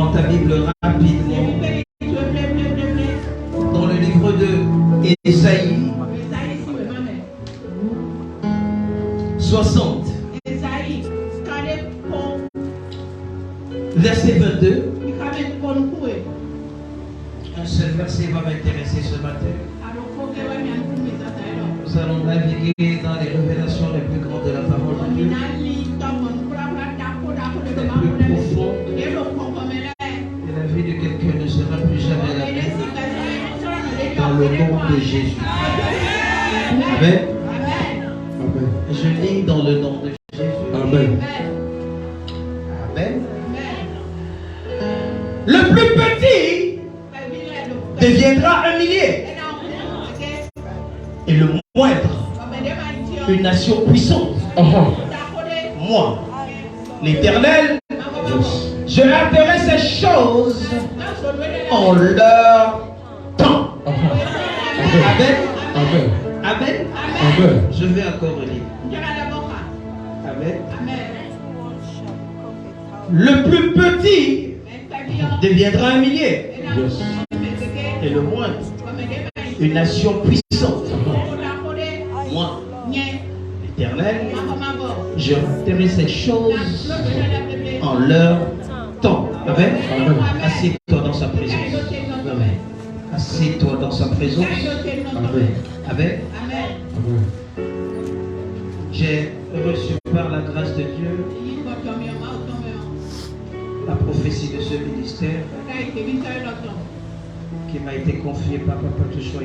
Prends ta Bible rapidement. Dans le livre de Ésaïe 60. Verset 22. Un seul verset va m'intéresser ce matin. Nous allons naviguer dans les révélations les plus grandes de la parole de Dieu. Les plus profondes. Et la vie de quelqu'un ne sera plus jamais la même. Dans le nom de Jésus. Amen. Amen. Je lis dans le nom de Jésus. Amen. Amen. Le plus petit deviendra un millier. Et le moindre, une nation puissante. Moi, l'Éternel, je hâterai ces choses en leur temps. Amen. Amen. Amen. Amen. Je vais encore lire. Amen. Le plus petit deviendra un millier. Et le moindre, une nation puissante. Moi, l'Éternel, je hâterai ces choses en leur temps. Amen. Assieds-toi dans sa présence. Amen. Assieds-toi dans sa présence. Amen. Amen. J'ai reçu par la grâce de Dieu la prophétie de ce ministère qui m'a été confiée par Papa Joshua.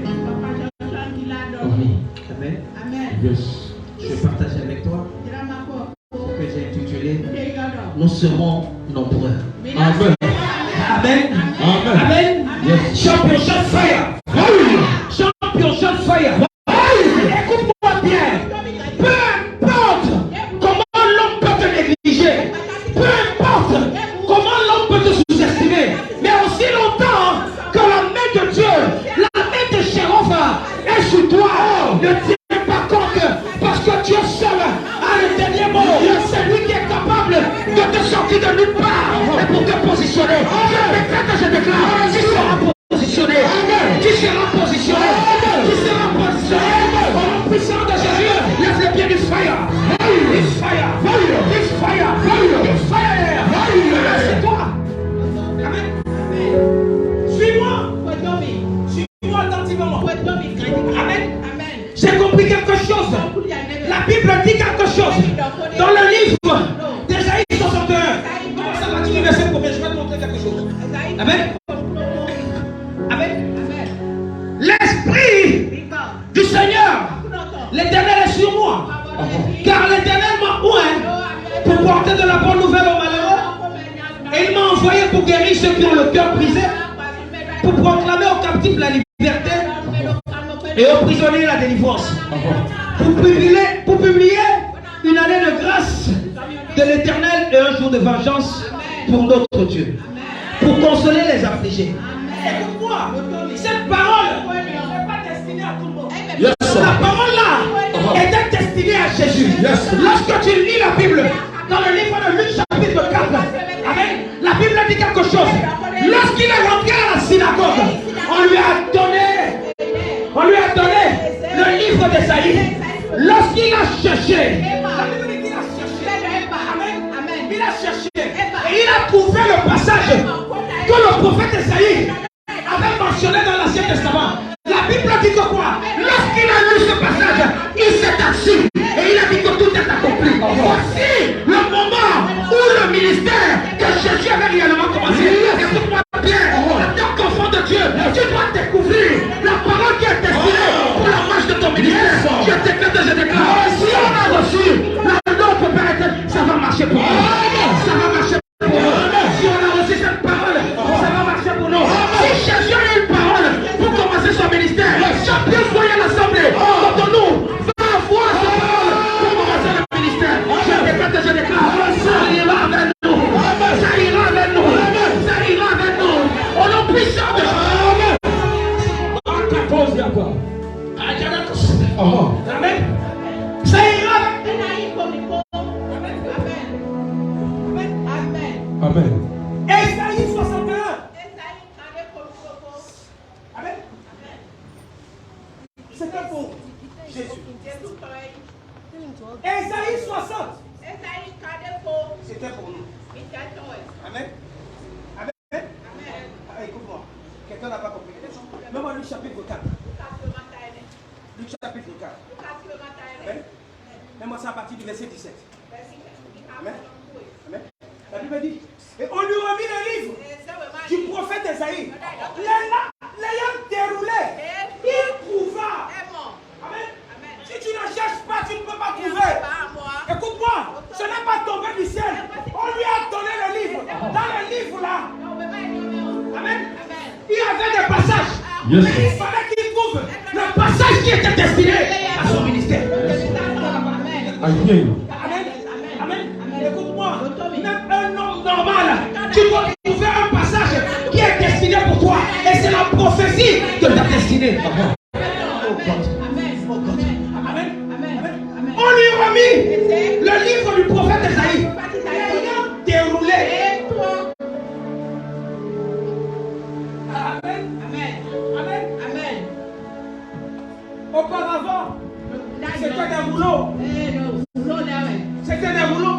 Amen. Yes. Je vais partager avec toi ce que j'ai intitulé Nous serons nombreux. Amen. Amen. Amen. Amen. Yes. Champion shot fire. Champion shot fire. Écoute-moi bien. Peu importe comment l'homme peut te négliger, peu importe comment l'homme peut te sous-estimer, mais aussi longtemps que la main de Dieu, la main de Jéhovah est sur toi, ne tiens pas compte parce que Dieu seul a le dernier mot. C'est lui qui est capable de te sortir de nulle part et pour te positionner. Je déclare, tu seras positionné. Tu seras positionné. Tu seras positionné. Au nom puissant de Jésus, laisse les pieds du fire. Du fire. Du fire. Du fire. C'est toi. Amen. Suis-moi. Suis-moi attentivement. Amen. J'ai compris quelque chose. La Bible dit quelque chose. Dans le livre d'Ésaïe 61. Comment ça va dire verset combien? Je vais te montrer quelque chose. Amen. Amen. L'Esprit du Seigneur, l'Éternel est sur moi. Car l'Éternel m'a oint pour porter de la bonne nouvelle aux malheureux. Et il m'a envoyé pour guérir ceux qui ont le cœur brisé, pour proclamer aux captifs la liberté et aux prisonniers la délivrance. Pour publier une année de grâce de l'Éternel et un jour de vengeance pour notre Dieu. Pour consoler les affligés. Écoute-moi, cette parole n'est pas destinée à tout le monde. Yes, la parole là était destinée à Jésus. Yes. Lorsque tu lis la Bible, dans le livre de Luc chapitre 4, amen, la Bible dit quelque chose. Lorsqu'il est rentré à la synagogue, on lui a donné le livre d'Ésaïe. Lorsqu'il a cherché, il a cherché et il a trouvé le passage que le prophète Ésaïe avait mentionné dans l'Ancien Testament. La Bible dit que quoi? Lorsqu'il a lu ce passage, il s'est assis et il a dit que tout est accompli. Voici le moment où le ministère de Jésus avait réellement commencé. Écoute-moi bien, en tant qu'enfant de Dieu, tu dois découvrir la parole qui est destinée pour la marche de ton ministère. Je déclare, si on a reçu la nôtre, ça va marcher pour nous. Ça va marcher pour nous. Si on a reçu cette parole, ça va marcher pour nous. Si Jésus a une parole pour commencer son ministère, champion soyez l'assemblée. Quand nous va avoir cette parole pour commencer le ministère, je déclare, ça ira avec nous. Ça ira avec nous. Ça livre-là, amen, il y avait des passages. Yes. Mais il fallait qu'il trouve le passage qui était destiné à son ministère. Amen. Amen. Écoute-moi, même un homme normal, tu dois trouver un passage qui est destiné pour toi. Et c'est la prophétie de ta destinée. On lui remit le livre du prophète Esaïe. Ayant déroulé. Amen. Auparavant, c'était des rouleaux. C'était des rouleaux.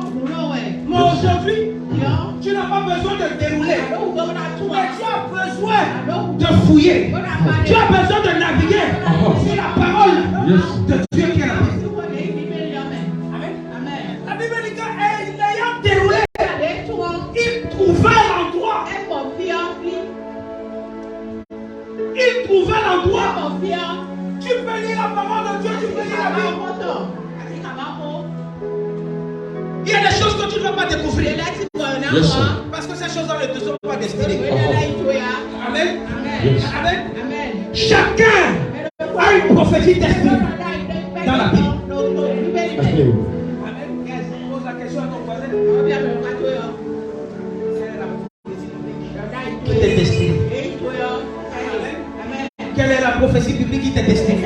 Mais aujourd'hui, tu n'as pas besoin de dérouler. Mais tu as besoin de fouiller. Tu as besoin de naviguer sur la parole de Dieu qui est là. La Bible dit qu'il ayant déroulé, il trouva l'endroit. Il trouvait l'endroit. Tu peux lire la parole de Dieu, tu peux lire la Bible. Il y a des choses que tu ne dois pas découvrir. Parce que ces choses-là ne te sont pas destinées. Amen. Amen. Chacun a une prophétie destinée dans la Bible. Amen. Pose la question à ton voisin. Qui t'est destiné? Quelle est la prophétie biblique qui t'est destinée?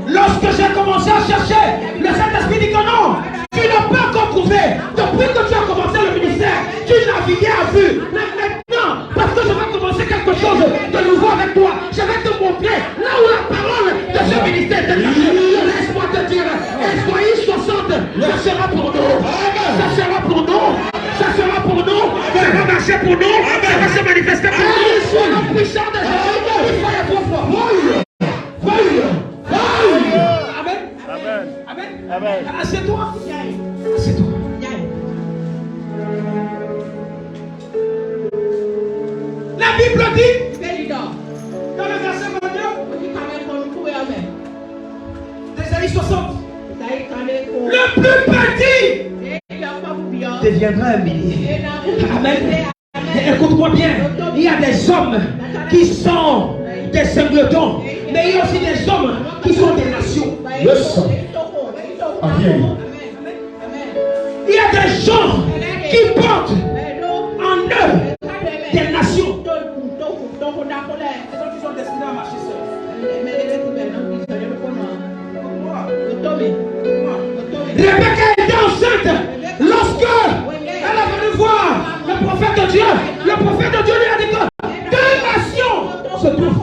Lorsque j'ai commencé à chercher, le Saint-Esprit dit que non, tu n'as pas encore trouvé. Depuis que tu as commencé le ministère, tu naviguais à vue. Mais maintenant, parce que je vais commencer quelque chose de nouveau avec toi, je vais te montrer là où la parole de ce ministère est cachée. Laisse-moi te dire, Esaïe 60, ça sera pour nous. Ça sera pour nous. Ça sera pour nous. Ça va marcher pour nous. Ça va se manifester pour nous. Sois la puissance de Jésus. Il faut être trop fort. Amen. Assieds-toi. Assieds-toi. La Bible dit dans le verset 22 d'Ésaïe 60, le plus petit deviendra un millier. Amen. Et écoute-moi bien, il y a des hommes qui sont des singletons, mais il y a aussi des hommes qui sont des nations. Amen. Il y a des gens qui portent en eux des nations. Qui sont destinés à marcher seuls. Rebecca était enceinte lorsque elle a venu voir le prophète de Dieu. Le prophète de Dieu lui a dit que deux nations se trouvent.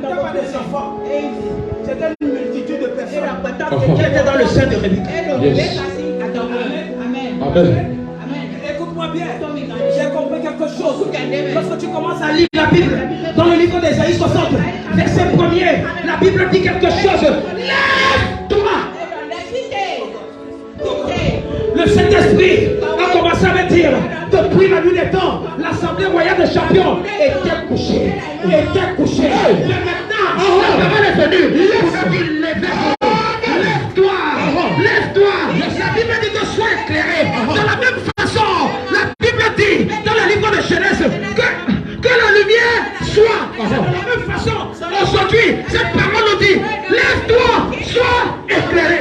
C'était pas des enfants. C'était une multitude de personnes qui étaient dans le sein de Rebecca. Amen. Écoute-moi bien. J'ai compris quelque chose. Lorsque tu commences à lire la Bible, dans le livre d'Ésaïe 60, verset 1er, la Bible dit quelque chose. Lève-toi. Le Saint-Esprit a commencé à me dire, depuis la nuit des temps, l'Assemblée royale des champions était couchée. Mais maintenant, la parole est venue. Lève-toi. La Bible dit que sois éclairé. De la même façon, la Bible dit dans le livre de Genèse que la lumière soit. De la même façon, aujourd'hui, cette parole nous dit, lève-toi, sois éclairé.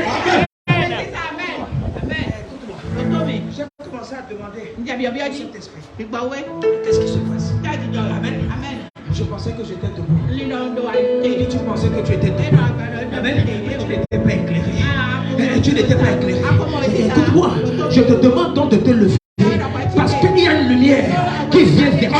J'ai commencé à demander Saint-Esprit, qu'est-ce qui se passe? Amen. Je pensais que j'étais debout. Et tu pensais que tu étais debout. Amen. Et tu n'étais pas éclairé. Écoute-moi, je te demande donc de te lever. Parce qu'il y a une lumière qui vient vers toi.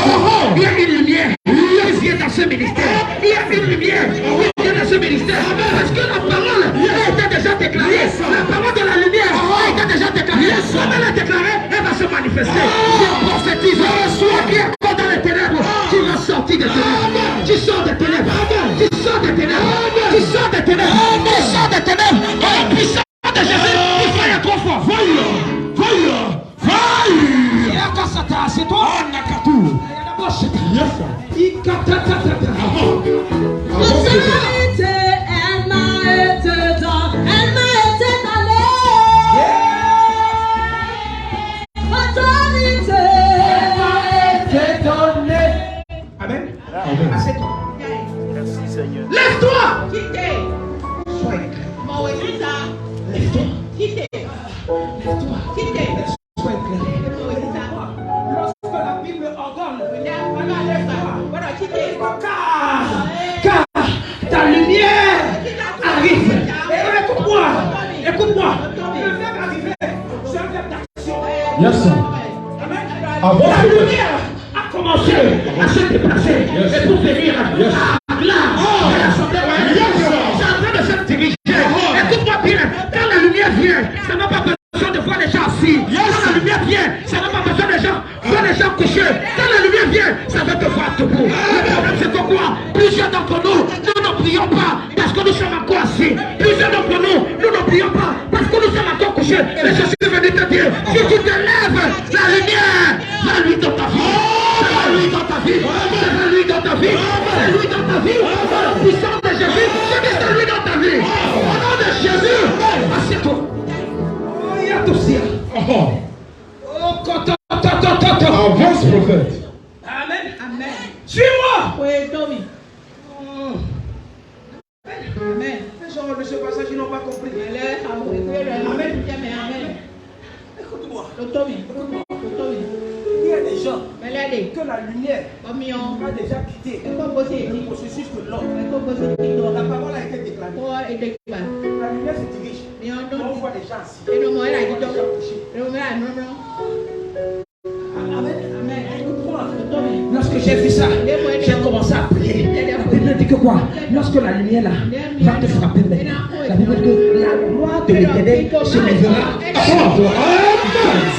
Il y a une lumière qui vient dans ce ministère. Il y a une lumière qui vient dans ce ministère. Parce que la parole était déjà déclarée. La parole de la lumière était déjà déclarée. Comme elle est déclarée, elle va se manifester. Je prophétise. Soit qui est encore dans les ténèbres, tu vas sortir des ténèbres. Tu sors des ténèbres. Tu sors des ténèbres. Tu sors des ténèbres. Tu sors des ténèbres. Par la puissance de Jésus, il faut être trop fort. C'est toi. Autorité. lumière a commencé à se déplacer et pour venir à là. C'est en train de se diriger. Écoute-moi bien, quand la lumière vient, ça n'a pas besoin de voir les gens assis. Quand la lumière vient, ça n'a pas besoin de voir les gens couchés. Quand la lumière vient, ça va te voir debout. Le problème c'est que quoi? Plusieurs d'entre nous ne prions pas parce que nous sommes encore assis. Plusieurs d'entre nous ne prions pas parce que nous sommes encore couchés. Mais je suis venu te dire, si tu te lèves, la lumière va lui dans ta vie. Ça va lui dans ta vie. Ça va lui dans ta vie. C'est lui dans ta vie. Dans la puissance de Jésus, je dis c'est lui dans ta vie. Au nom de Jésus, assieds-toi. Oh, il y a tout ça. Avance, prophète. Amen. Amen. Suis-moi. Oui, Tommy. Amen. Les gens de ce passage, ils n'ont pas compris. Amen. Écoute-moi. Tommy. Il y a des gens que la lumière a déjà quitté le processus de l'homme. La parole a été déclarée. La lumière se dirige. On voit des gens assis. Amen. Lorsque j'ai vu ça, j'ai commencé à prier. La Bible dit que quoi? Lorsque la lumière là va te frapper maintenant, la Bible dit que la gloire de l'Éternel se lèvera.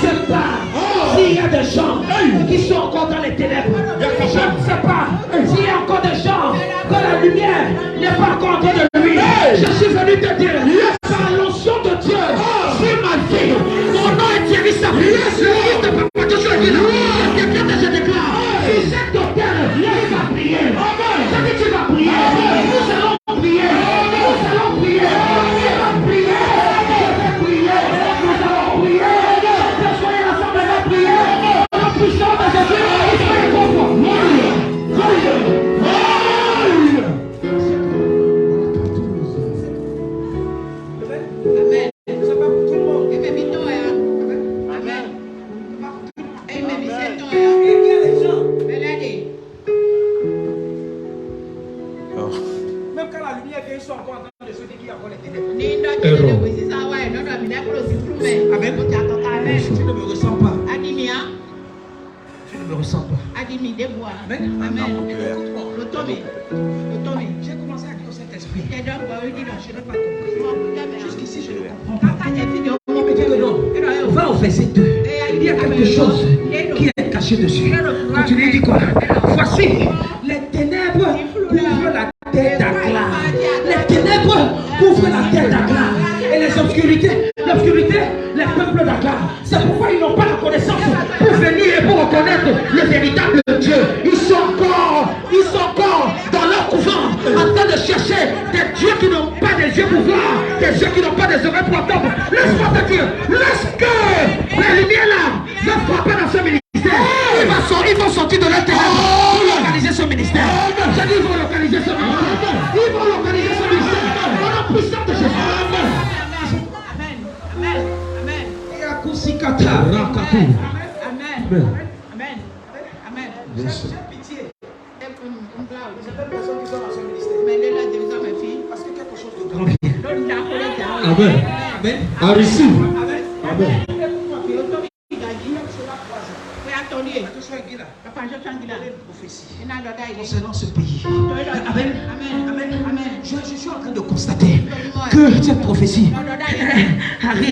C'est pas s'il y a des gens qui sont encore dans les ténèbres. Je ne sais pas s'il y a encore des gens que la lumière n'est pas encore en train de lui. Je suis venu te dire, par l'onction de Dieu sur ma vie, mon nom est Thierry Sapir. Quelqu'un de je déclare, si cette hôtel, il va prier. Je dis tu vas prier. Nous allons prier. Nous allons prier. Il va prier. Je vais prier. Nous allons prier. Soyez ensemble, on va prier. La puissance de Jésus, soyez conforts. Amen. C'est pas pour tout le monde. Amen. Même quand la lumière vient, ils sont encore en train de se dire qu'il y a encore les ténèbres. Amen. Tu ne me ressens pas. Tu ne me ressens pas. Amen. J'ai commencé à dire au Saint-Esprit. Je n'ai pas compris. Jusqu'ici, je ne comprends pas. Il me dit que non. Va au verset 2. Il y a quelque chose qui est caché dessus. Quand tu lui dis quoi? Voici, les ténèbres couvrent la terre d'Agla. Les ténèbres couvrent la terre d'Agla. Et les obscurités, les peuples d'Agla. C'est pourquoi ils n'ont pas la connaissance pour venir et pour reconnaître le véritable Dieu. Ils sont encore dans leur couvent en train de chercher des dieux qui n'ont pas des yeux pour voir, des dieux qui n'ont pas des oreilles pour entendre. Laisse-moi te dire, lorsque la lumière là va frapper dans ce ministère, ils vont sortir de leur ténèbres pour localiser ce ministère. Je dis ils vont localiser ce ministère. Ils vont localiser ce ministère. Au nom puissant de Jésus. Amen. Et à Kusikata. Amen. J'ai pitié. Certaines personnes qui sont dans ce ministère. Parce que quelque chose de grand vient. Amen. I receive. Amen. Concernant ce pays. Amen. Je suis en train de constater que cette prophétie arrive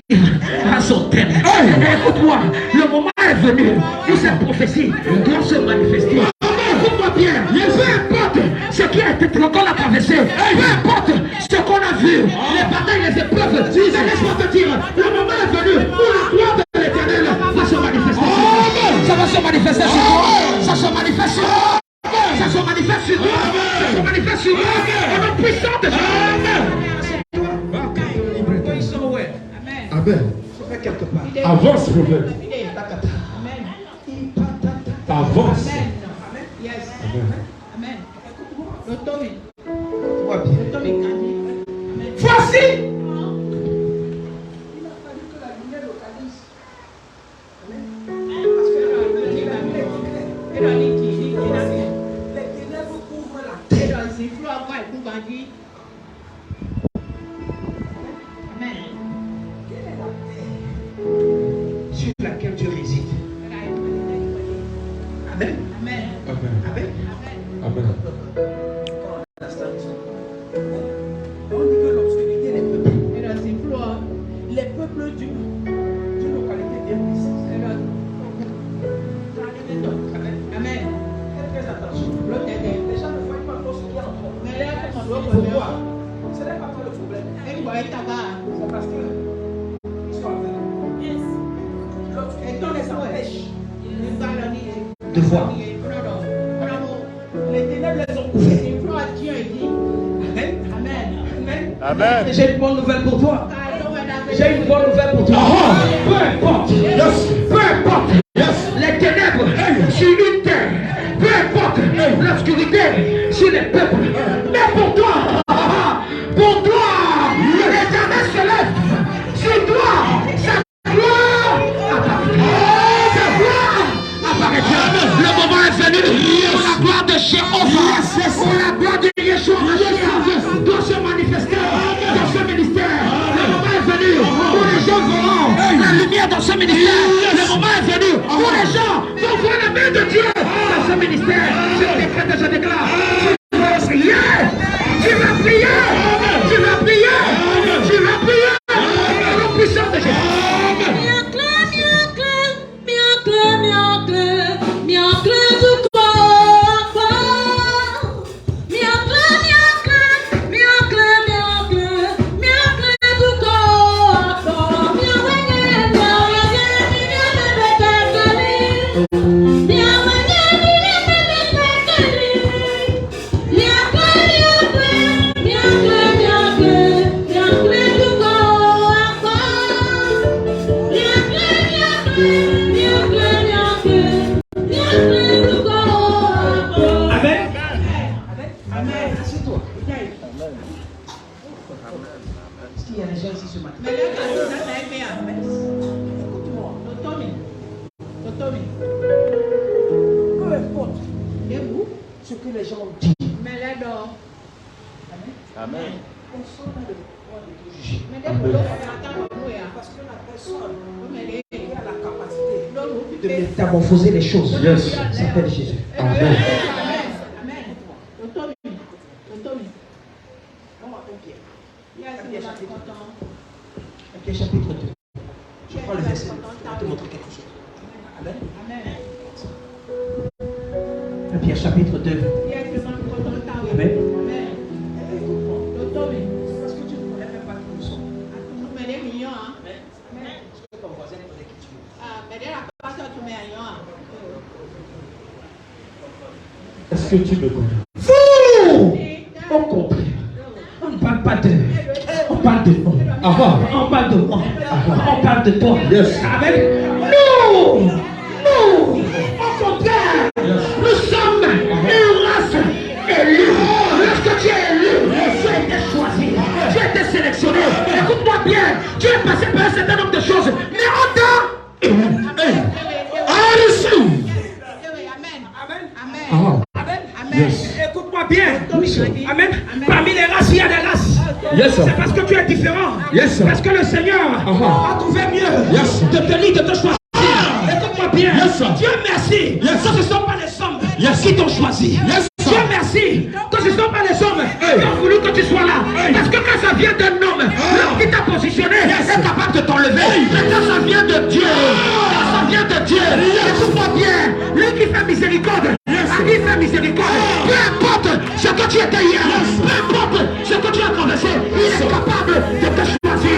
à son terme. Écoute-moi, le moment est venu où cette prophétie doit se manifester. Écoute-moi bien, peu importe ce qui a été qu'on a traversé, peu importe ce qu'on a vu, les batailles, les épreuves, laisse-moi te dire, le moment est venu où la gloire de l'Éternel va se manifester. Ça va se manifester sur toi. Ça se manifeste sur toi. Ça se manifeste sur toi. Ça se manifeste sur toi. Au nom puissant de Jésus. Ils sont où? Amen. Je vais quelque part. Avance, prophète. Avance. Voici. Les ténèbres couvrent la terre. Amen. Quelle est la terre sur laquelle Dieu réside? Amen. Amen. Amen. Amen. On dit que l'obscurité des peuples. Les peuples d'une localité bien précise. Amen. Faites très attention. Les gens ne voient pas trop ce qu'il y a en toi. Il faut voir. Ce n'est pas toi le problème. C'est parce que ils sont aveugles. Et quand les empêche de voir. Les ténèbres les ont couverts. Amen. Amen. Amen. J'ai une bonne nouvelle pour toi. J'ai une bonne nouvelle pour toi. Peu importe. Peu importe. Les ténèbres sur une terre. Peu importe l'obscurité sur les peuples. Mais pour toi, l'Éternel se lève. Sur toi, sa gloire apparaîtra. Sa gloire apparaîtra. Le moment est venu pour la gloire de Jéhovah, pour la gloire de Yeshua doit se manifester dans ce ministère. Le moment est venu où les gens verront la lumière dans ce ministère. Le moment est venu où les gens vont voir la main de Dieu dans ce ministère. Je décrète et je déclare. Tu vas prier. Tu vas prier. Tu vas prier. Tu vas prier. Dans la puissance de Jésus. Ce que les gens disent. Amen. On sort dans le pouvoir de Dieu juger. Parce que la personne qui a la capacité de métamorphoser les choses s'appelle Jésus. Amen. Pierre chapitre 2. Je prends le verset. Je vais te montrer quelque chose. Amen. Pierre chapitre 2. Amen. Parce que tu ne connais même pas qui nous sommes. Est-ce que ton voisin connaît qui tu es? Est-ce que tu me connais? Vous! Au contraire. On ne parle pas d'eux. On parle de nous. On parle de moi. On parle de toi. Amen. Nous! Au contraire! Nous sommes une race élue. Lorsque tu es élu, tu as été choisi. Tu as été sélectionné. Écoute-moi bien. Tu es passé par un certain nombre de choses. Mais on t'a... Amen. Écoute-moi bien. Amen. Parmi les races, il y a des races. C'est parce que tu es différent. Parce que le Seigneur a trouvé mieux de te lire, de te choisir. Écoute-moi bien. Dieu merci. Ce ne sont pas les hommes qui t'ont choisi. Dieu merci. Que ce ne sont pas les hommes qui ont voulu que tu sois là. Parce que quand ça vient d'un homme, l'homme qui t'a positionné est capable de t'enlever. Mais quand ça vient de Dieu, écoute-moi bien. Lui qui fait miséricorde, lui fait miséricorde. Peu importe ce que tu étais hier, peu importe ce que tu as traversé, il est capable de te choisir.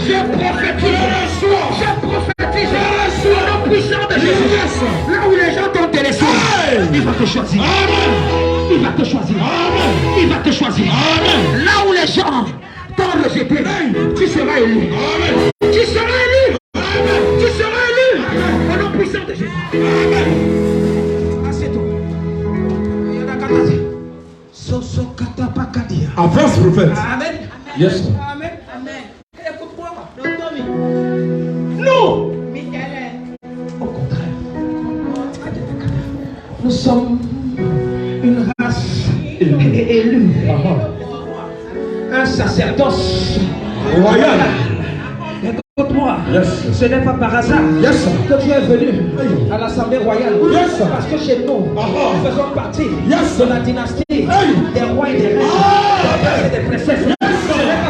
Je prophétise le puissant de Jésus. Là où les gens t'ont délaissé, il va te choisir. Il va te choisir. Il va te choisir. Là où les gens t'ont rejeté, tu seras élu. Tu seras élu. Tu seras élu. Au nom puissant de Jésus. Assieds-toi. Avance, prophète. Amen. Yes. Amen. Écoute-moi. Nous, au contraire, nous sommes une race élue, un sacerdoce royal. Écoute-moi, Yes. ce n'est pas par hasard Yes. que tu es venu à l'Assemblée royale. Yes. Parce que chez nous, nous faisons partie Yes. de la dynastie des rois et des reines, des princes et des princesses. Ce n'est pas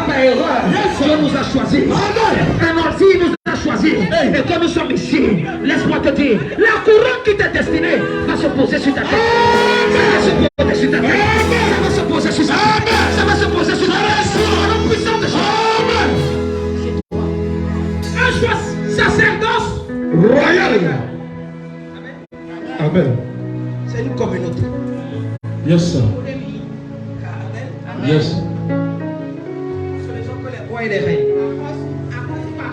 par erreur Dieu nous a choisis. Un ordi nous a choisis. Et quand nous sommes ici, laisse-moi te dire, la couronne qui t'est destinée va se poser sur ta tête. Ça va se poser sur ta tête. Ça va se poser sur ta tête. Ça va se poser sur ta tête. Au nom puissant de Jésus. Un choix sacerdoce Royal. Amen. c'est une communauté. Yes, sir. Yes. Ce ne sont que les rois et les reines,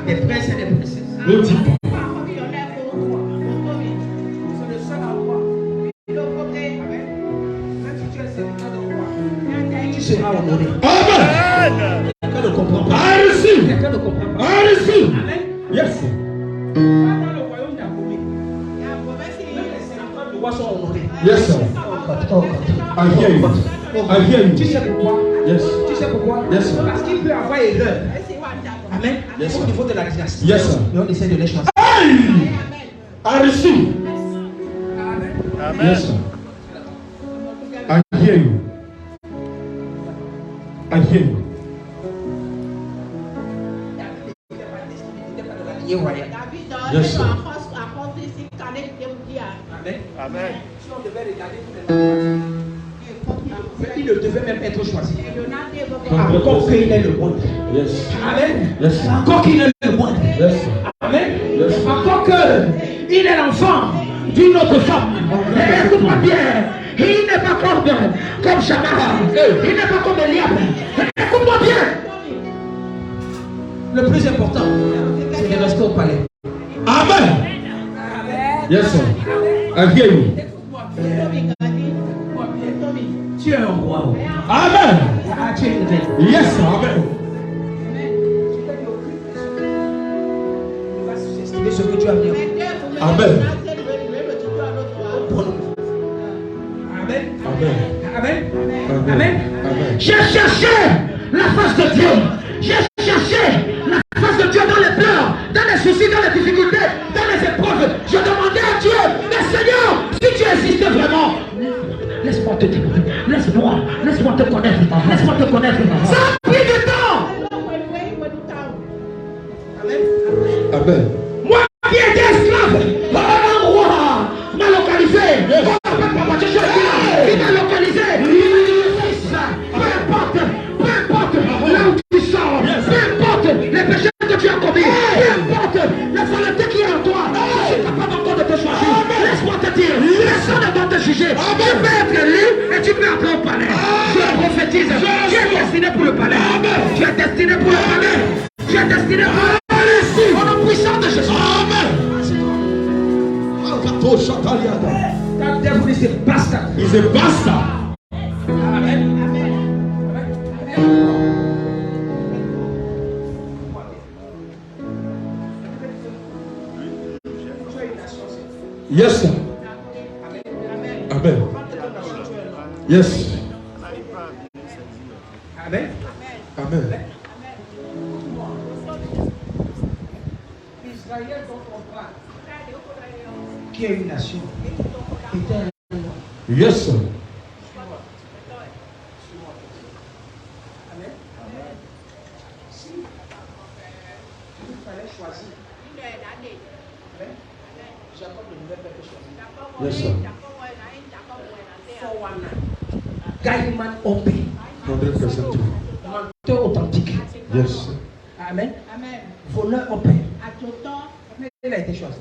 les princes et les princesses. Ne dis pas. C'est le seul endroit. Même si tu es serviteur de roi, tu seras honoré. Amen. Quelqu'un ne comprend pas. I receive. Quelqu'un ne comprend pas. I receive. Amen. Yes, sir. Dans le royaume d'Abomé, même les sénateurs du roi sont honorés. Yes, sir. Oh God. I hear you. I hear Tu you. sais pourquoi? Yes. Tu sais pourquoi? Yes, sir. Parce qu'il peut avoir erreur. Amen. Yes, Au sir. niveau de la dynastie. Yes, sir. Et on essaie de les choisir. Hey! I receive. Yes, sir. I hear you. I hear you. Yes, sir. Amen. Si on devait regarder tous les il ne devait même être choisi. Encore qu'il est le bon. Yes. Amen. Yes, sir. Encore qu'il est le bon. Yes, sir. Amen. Yes. Encore qu'il est l'enfant d'une autre femme. Et écoute-moi bien. Il n'est pas comme Shamara. Il n'est pas comme Eliab. Écoute-moi bien. Le plus important, c'est de rester au palais. Amen. Yes, sir. I hear you. Tu es un roi. Amen. Ah, tu es une reine. Yes, sir. Amen. Tu vas sous-estimer ce que tu as mis. Amen. Amen. Amen. Amen. Amen. Amen. Amen. J'ai cherché la face de Dieu. J'ai cherché la face de Dieu dans les pleurs, dans les soucis, dans les difficultés, dans les épreuves. Je demandais à Dieu, mais Seigneur, si tu existais vraiment, laisse-moi te témoigner, laisse-moi te connaître, laisse-moi te connaître. Ça a pris du temps. Amen. Amen. Moi qui étais esclave, un roi m'a localisé. Il m'a localisé. Peu importe là où tu sors, peu importe les péchés que tu as commis, peu importe la saleté qui est en toi, je suis capable encore de te choisir. Laisse-moi te dire, personne ne doit te juger. Tu peux être libre et tu peux entrer au palais. Je prophétise, tu es destiné pour le palais. Tu es destiné pour le palais. Tu es destiné pour le palais. Au nom puissant de Jésus. That devil is a bastard. He's a bastard. Amen. Yes, sir. Amen. Yes. Amen. Amen. Israël dont on parle, qui est une nation, était un roi. Yes, sir. Amen. Si il fallait choisir, Amen. Jacob ne devait pas être choisi. Yes, sir. Gaiman Opé, 100% true. menteur authentique. Yes, sir. Amen. Voleur Opé. Mais il a été choisi.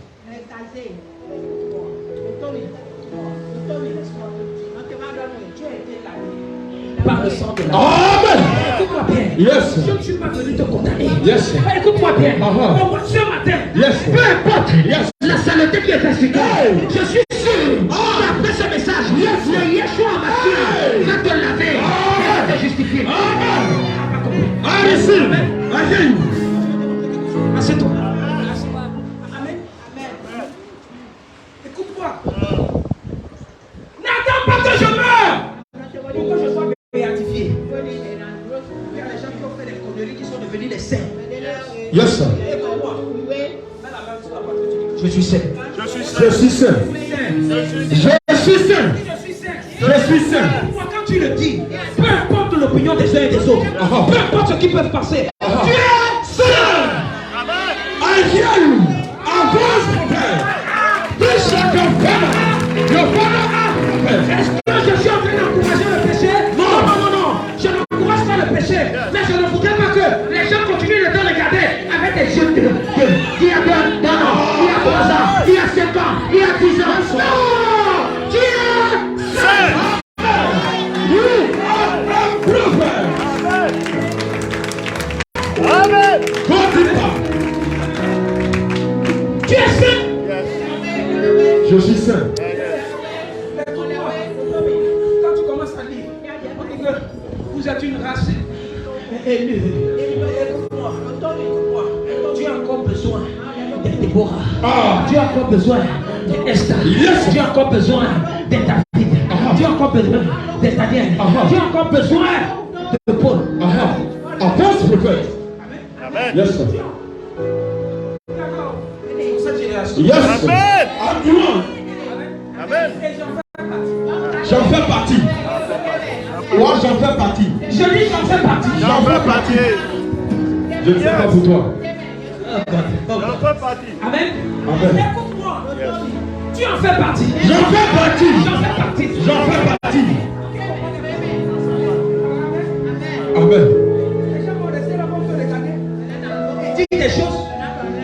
Par le sang de la Amen. Écoute-moi bien. Yes, Je sir. ne suis pas venu te condamner. Yes, sir. Écoute-moi bien. Uh-huh. Au moins ce matin, Yes, sir. peu importe Yes. la saleté qui est inscrite, je suis sûr qu'après ce message, le Yeshua Mashiach va te laver et va te justifier. I receive. I hear you. Assieds-toi. Amen. Écoute-moi. N'attends pas que je meure pour que je sois béatifié. Il y a des gens qui ont fait des conneries qui sont devenus des saints. Yes, sir. Écoute-moi. suis saint. Je suis saint. Je suis saint. Je suis saint. Je suis saint. Quand tu le dis, peu importe l'opinion des uns et des autres, peu importe ce qu'ils peuvent passer, tu es saint. I hear you. Avance, mon père. This is your father. Your father. Est-ce que je suis en train d'encourager le péché? Non, non, non, non. Je n'encourage pas le péché. Mais je ne voudrais pas que les gens continuent de te regarder avec des yeux il y a 2 ans, il y a 3 ans, il y a 5 ans, il y a 10 ans. Non! Tu es saint! You are a prophet. Amen. Tu es saint! Je suis saint. Quand tu commences à lire, on dit que vous êtes une race élue. Tu as encore besoin de Déborah. Tu as encore besoin d'Esther. Tu as encore besoin de David. Tu as encore besoin de Daniel. Tu as encore besoin de Paul. Avance, prophète. Amen. Yes, sir. Yes. Yes, sir. Amen. Argument. Amen. J'en fais partie. Moi, j'en fais partie. Je dis j'en fais partie. J'en fais partie. Je ne sais pas pour toi. J'en fais partie. Amen. Amen. Écoute-moi. Tu en fais partie. J'en fais partie. J'en fais partie. J'en fais partie. Amen. Les gens vont rester là pour te regarder. Ils disent des choses.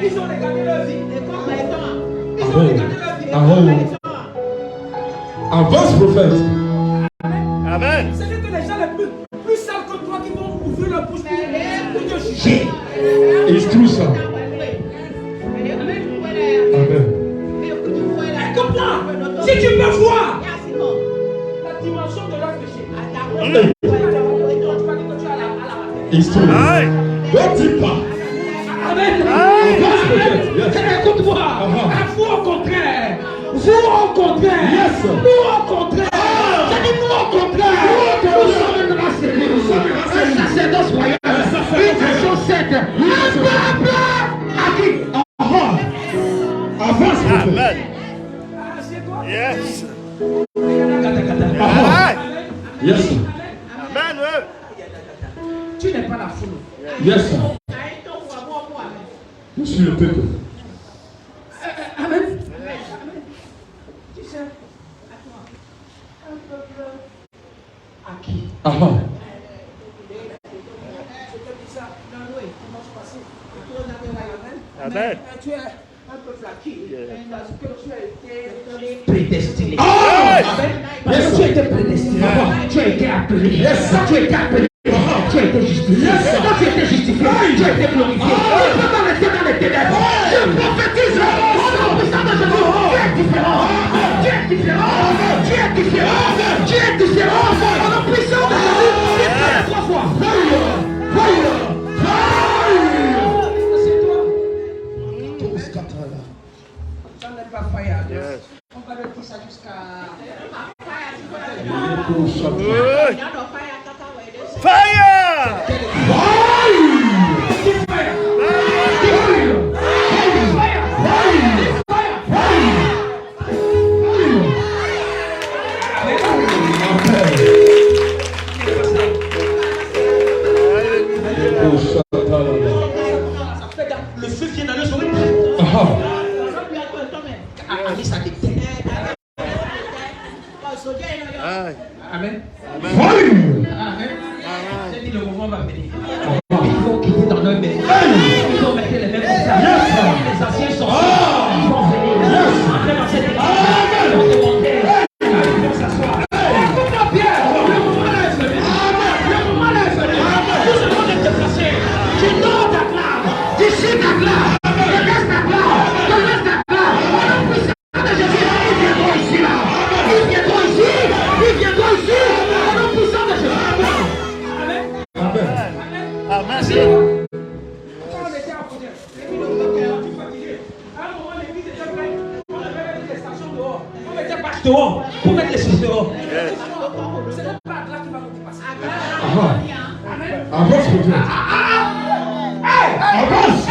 Ils ont regardé leur vie. Ils ont regardé leur vie. Avance, prophète. Amen. Ce n'est que les gens les plus sales que toi qui vont ouvrir leur bouche pour te juger. It's true, ça. Amen. Écoute-moi. Si tu peux voir la dimension de leur péché. It's true. Amen. Don't dis pas. Amen. Écoute-moi. Vous au contraire. Vous au contraire. Yes. Nous au contraire. C'est dit nous au contraire. Nous sommes une race élue. Un sacerdoce royal. Une nation sainte. Un peuple acquis. Avance, prophète. Amen. Yes. Avance. Yes, sir. Amen. Tu n'es pas la foule. Yes, sir. Je suis le peuple. Amen. Tu sais, un peuple acquis. Amen. Amen. Tu es un peuple acquis. Parce que tu as été Prédestiné. Amen. Parce que tu as été prédestiné. Tu as été appelé. Yes. Tu as été appelé. Tu as été justifié. Quand tu as été justifié, tu as été glorifié. Tu ne peux pas rester dans les ténèbres. Je prophétise. Au nom puissant de Jésus. Tu es différent. Tu es différent. Tu es différent. Tu es différent. Au nom puissant de Jésus. Tu es 3 fois. C'est toi. Ça n'est pas fire. Yes. On va le dire ça jusqu'à. Fire. Le feu vient dans le sourire. Amen. Amen. J'ai dit le mouvement va venir. Ils vont quitter dans leur maison. Ils vont mettre les mains comme ça. Les anciens sont ils vont venir. Après dans cette église, ils vont demander. Ils vont s'asseoir. Écoute-moi bien. Le mouvement là est venu. Le mouvement là est venu. Tout ce monde est déplacé. Tu dors ta clave. Tu chies ta clave. Tu laisses ta clave. Tu laisses ta clave. On puisse de Jésus. Ils viendront ici là. Ils viendront ici. Ils viendront ici. Au nom puissant de Jésus. Amen. Amen. Quand on était à Foudier, les villes on était fatigués. À un moment, l'église était pleine. On avait des stations dehors. On mettait pas dehors. Pour mettre les choses dehors. C'est notre part là qui va nous dépasser. Amen. Avance, prophète. Avance.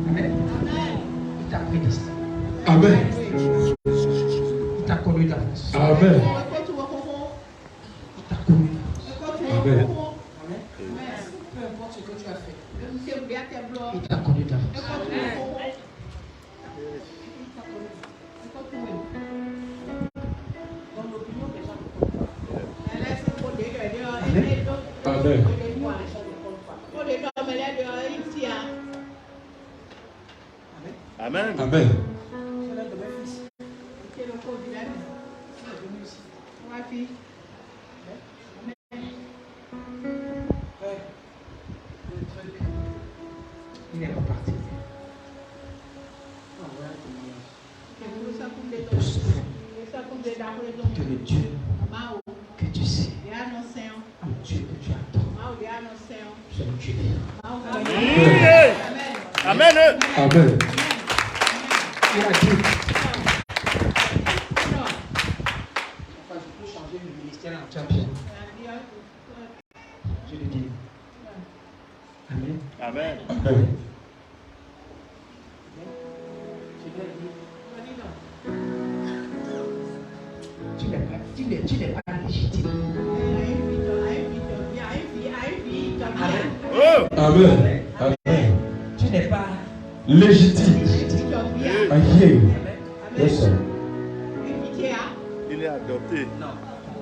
Amen. Il t'a prédestiné. Amen. Il t'a connu d'avance. Amen. Il t'a connu d'avance. Amen. Peu importe ce que tu as fait. Il t'a connu d'avance. Amen. Amen. Amen. Il n'est pas parti. Que le Dieu que tu sais, le Dieu que tu attends, c'est le Dieu vivant. Amen. Amen. Il a dit, enfin, je peux changer le ministère en champion. Je le dis. Amen. Amen. Amen. Tu n'es pas légitime. Oh! Amen. Amen. Tu n'es pas Légitime. I hear you. Yes, sir. Il est adopté. Non.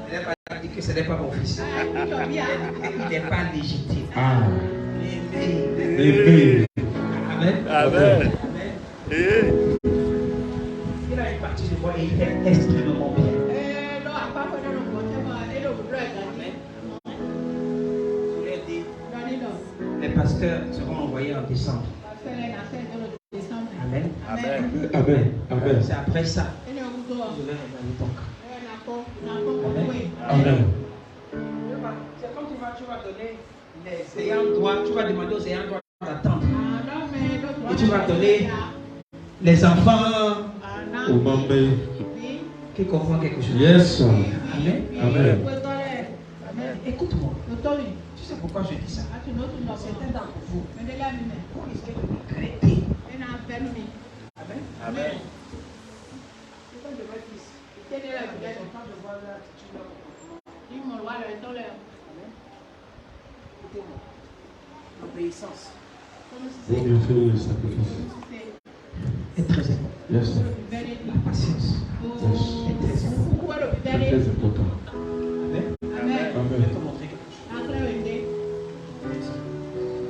Il n'a pas dit que ce n'est pas mon fils. Il n'est pas légitime. Ah. Amen. Amen. Amen. Eh. Il a une partie de moi et il est extrêmement bien. Les pasteurs seront envoyés en décembre. Amen. Amen. Amen. Amen. C'est après ça. Je vais regarder ton cas. Amen. C'est comme tu vas donner les ayants droit, tu vas demander aux ayants droit d'attendre. Et tu vas donner les enfants Au Bambé. qui comprennent quelque chose. Yes, sir. Amen. Amen. Écoute-moi. Tu sais pourquoi je dis ça? Certains d'entre vous, vous risquez de regretter. Amen. Amen. L'obéissance Vous bien fait le sacrifice. est très importante. Yes, sir. La patience Yes. est très importante. C'est très important. Amen. Amen. Je Amen. vais te montrer quelque chose.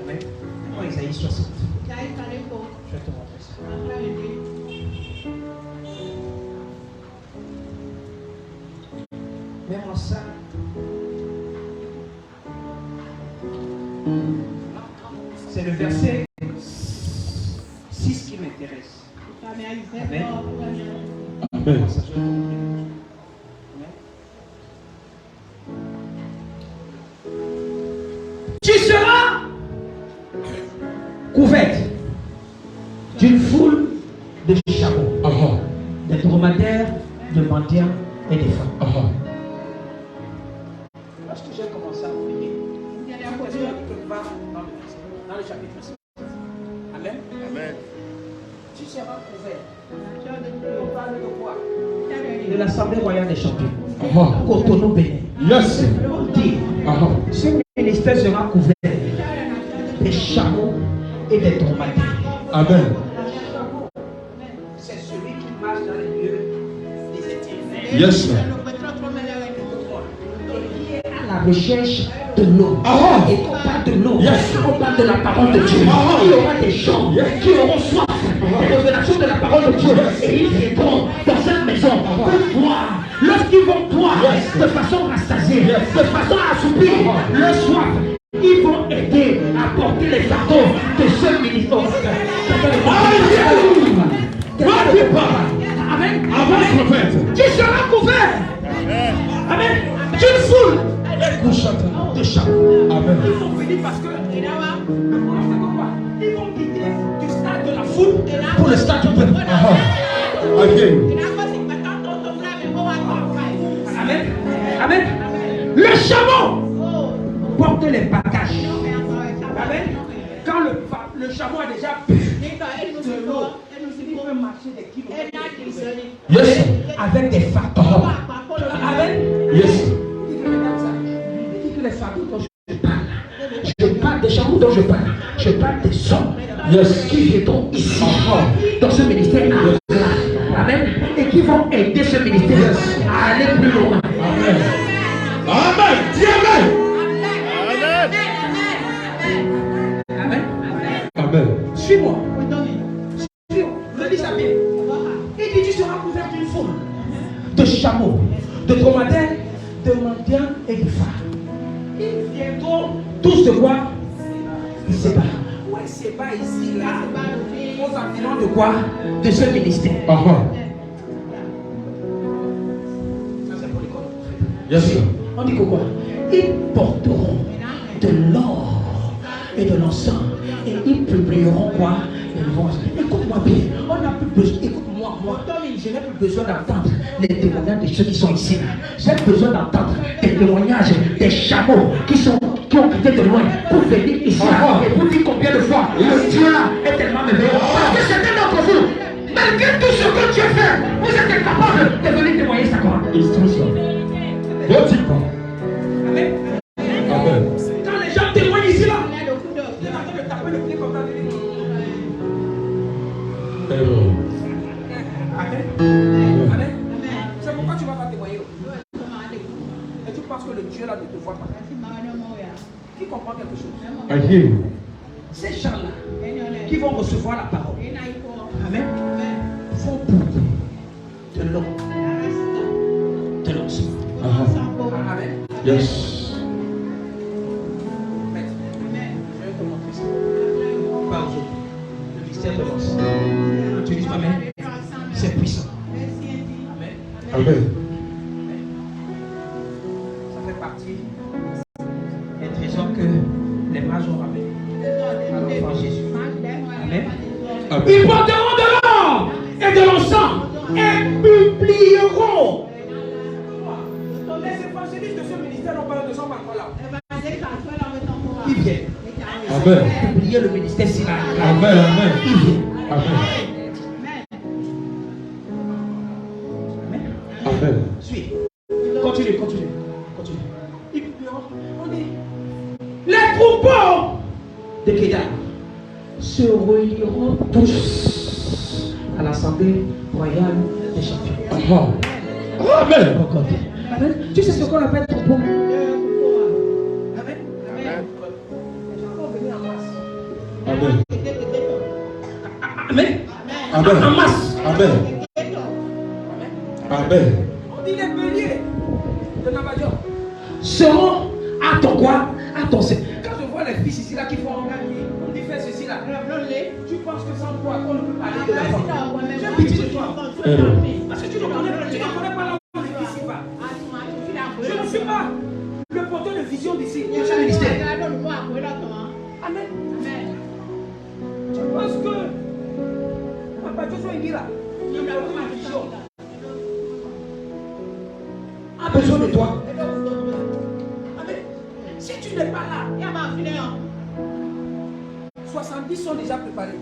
Amen. Maintenant, Isaïe 60. Je vais te montrer ça. Même en ça. C'est le verset 6 qui m'intéresse. Amen. Amen. Tu seras couverte d'une foule de chameaux, Ah. de dromadaires, de mendiants et de femmes. Ah. Lorsque j'ai commencé à prier, quelque part dans le chapitre 6. Amen. Amen. Tu seras couvert. On parle de quoi? De l'Assemblée royale des champions. Ah. Cotonou Bénin. Yes. On dit, Ah. ce ministère sera couvert des chameaux et des dromadaires. Amen. C'est celui qui marche dans les lieux des étincelles. Yes, sir. Qui est à la recherche de l'eau. Ah. Et qu'on parle de l'eau. Yes. On parle de la parole de Dieu. Ah. Il y aura des gens qui auront soif des révélations de la parole de Dieu. Et ils viendront dans cette maison pour boire. Lorsqu'ils vont boire de façon rassasiée, de façon à assoupir leur soif, ils vont aider à porter les fardeaux de ce ministère. Amen. Avance, prophète. Tu seras couvert. Amen. Amen. D'une foule de chameaux. Amen. Ils vont venir parce que ils vont quitter du stade de la foule pour le stade du peuple. Again. Amen. Amen. Le chameau porte les bagages. Amen. Quand le chameau a déjà bu Yes. Avec des facteurs. Amen. Yes. Les facteurs dont je parle des chameaux dont je parle des hommes. Yes. Qui viendront ici dans ce ministère. Amen. Et qui vont aider ce ministère à aller plus loin. Amen. Amen. Dis Amen. Amen. Amen. Suis-moi. Suis-moi. Relis ça bien. Il dit tu seras couvert d'une foule de chameaux, de dromadaires, de mendiants et de phares. Ils viendront tous de quoi? Ils se battent. Ouais, c'est pas ici là. Aux environs de quoi? De ce ministère. Ça c'est pour les corps. Yes, sir. On dit que quoi? Ils porteront de l'or et de l'encens et ils publieront quoi? Écoute-moi bien, on n'a plus besoin, écoute-moi, je n'ai plus besoin d'entendre les témoignages de ceux qui sont ici. J'ai besoin d'entendre des témoignages des chameaux qui ont quitté de loin pour venir ici et pour dire combien de fois le Dieu là est tellement merveilleux. Parce que certains d'entre vous, malgré tout ce que Dieu fait, vous êtes incapable de venir témoigner sa gloire. Amen. Amen. Quand les gens témoignent ici là, ils sont en train de taper le pied comme ça. Amen. Amen. C'est pourquoi tu ne vas pas témoigner. Et tu penses que le Dieu là ne te voit pas. Qui comprend quelque chose? I hear you. Ces gens-là qui vont recevoir la parole, amen, vont bourrer de l'eau, de l'encens. Amen. Yes. Maître, je vais te montrer ça. Pas aux autres. Le mystère de l'encens. Tu dis amen. C'est puissant. Amen. Amen. Ça fait partie des trésors que les mages ont ramenés. Alors, Jésus. Amen. Amen. Ils porteront de l'or et de l'encens et publieront. Les évangélistes de ce ministère n'ont pas de sang encore là. Ils viennent. Amen. Publier le ministère s'il a. Amen. Amen. Ils viennent. Amen. Amen. Amen. Suis. Continue. Ils publieront. On dit. Les troupeaux de Kédar se réuniront tous à l'assemblée royale des champions. Amen. Amen. Tu sais ce qu'on appelle troupeau? Amen. Les gens vont venir en masse. Amen. Amen. Amen. En masse. Amen. Amen. On dit les béliers de Nabadion seront à ton quoi? À ton sein. Quand je vois les fils ici là qui font on dit faire ceci là. Tu penses que sans toi on ne peut parler de la femme. J'ai pitié de toi. Parce que tu ne connais pas la femme ici bas. Je ne suis pas le porteur de vision d'ici. Amen. Tu penses que Papa Joshua là a besoin de toi. Amen. Si tu n'es pas là, 70 sont déjà préparés.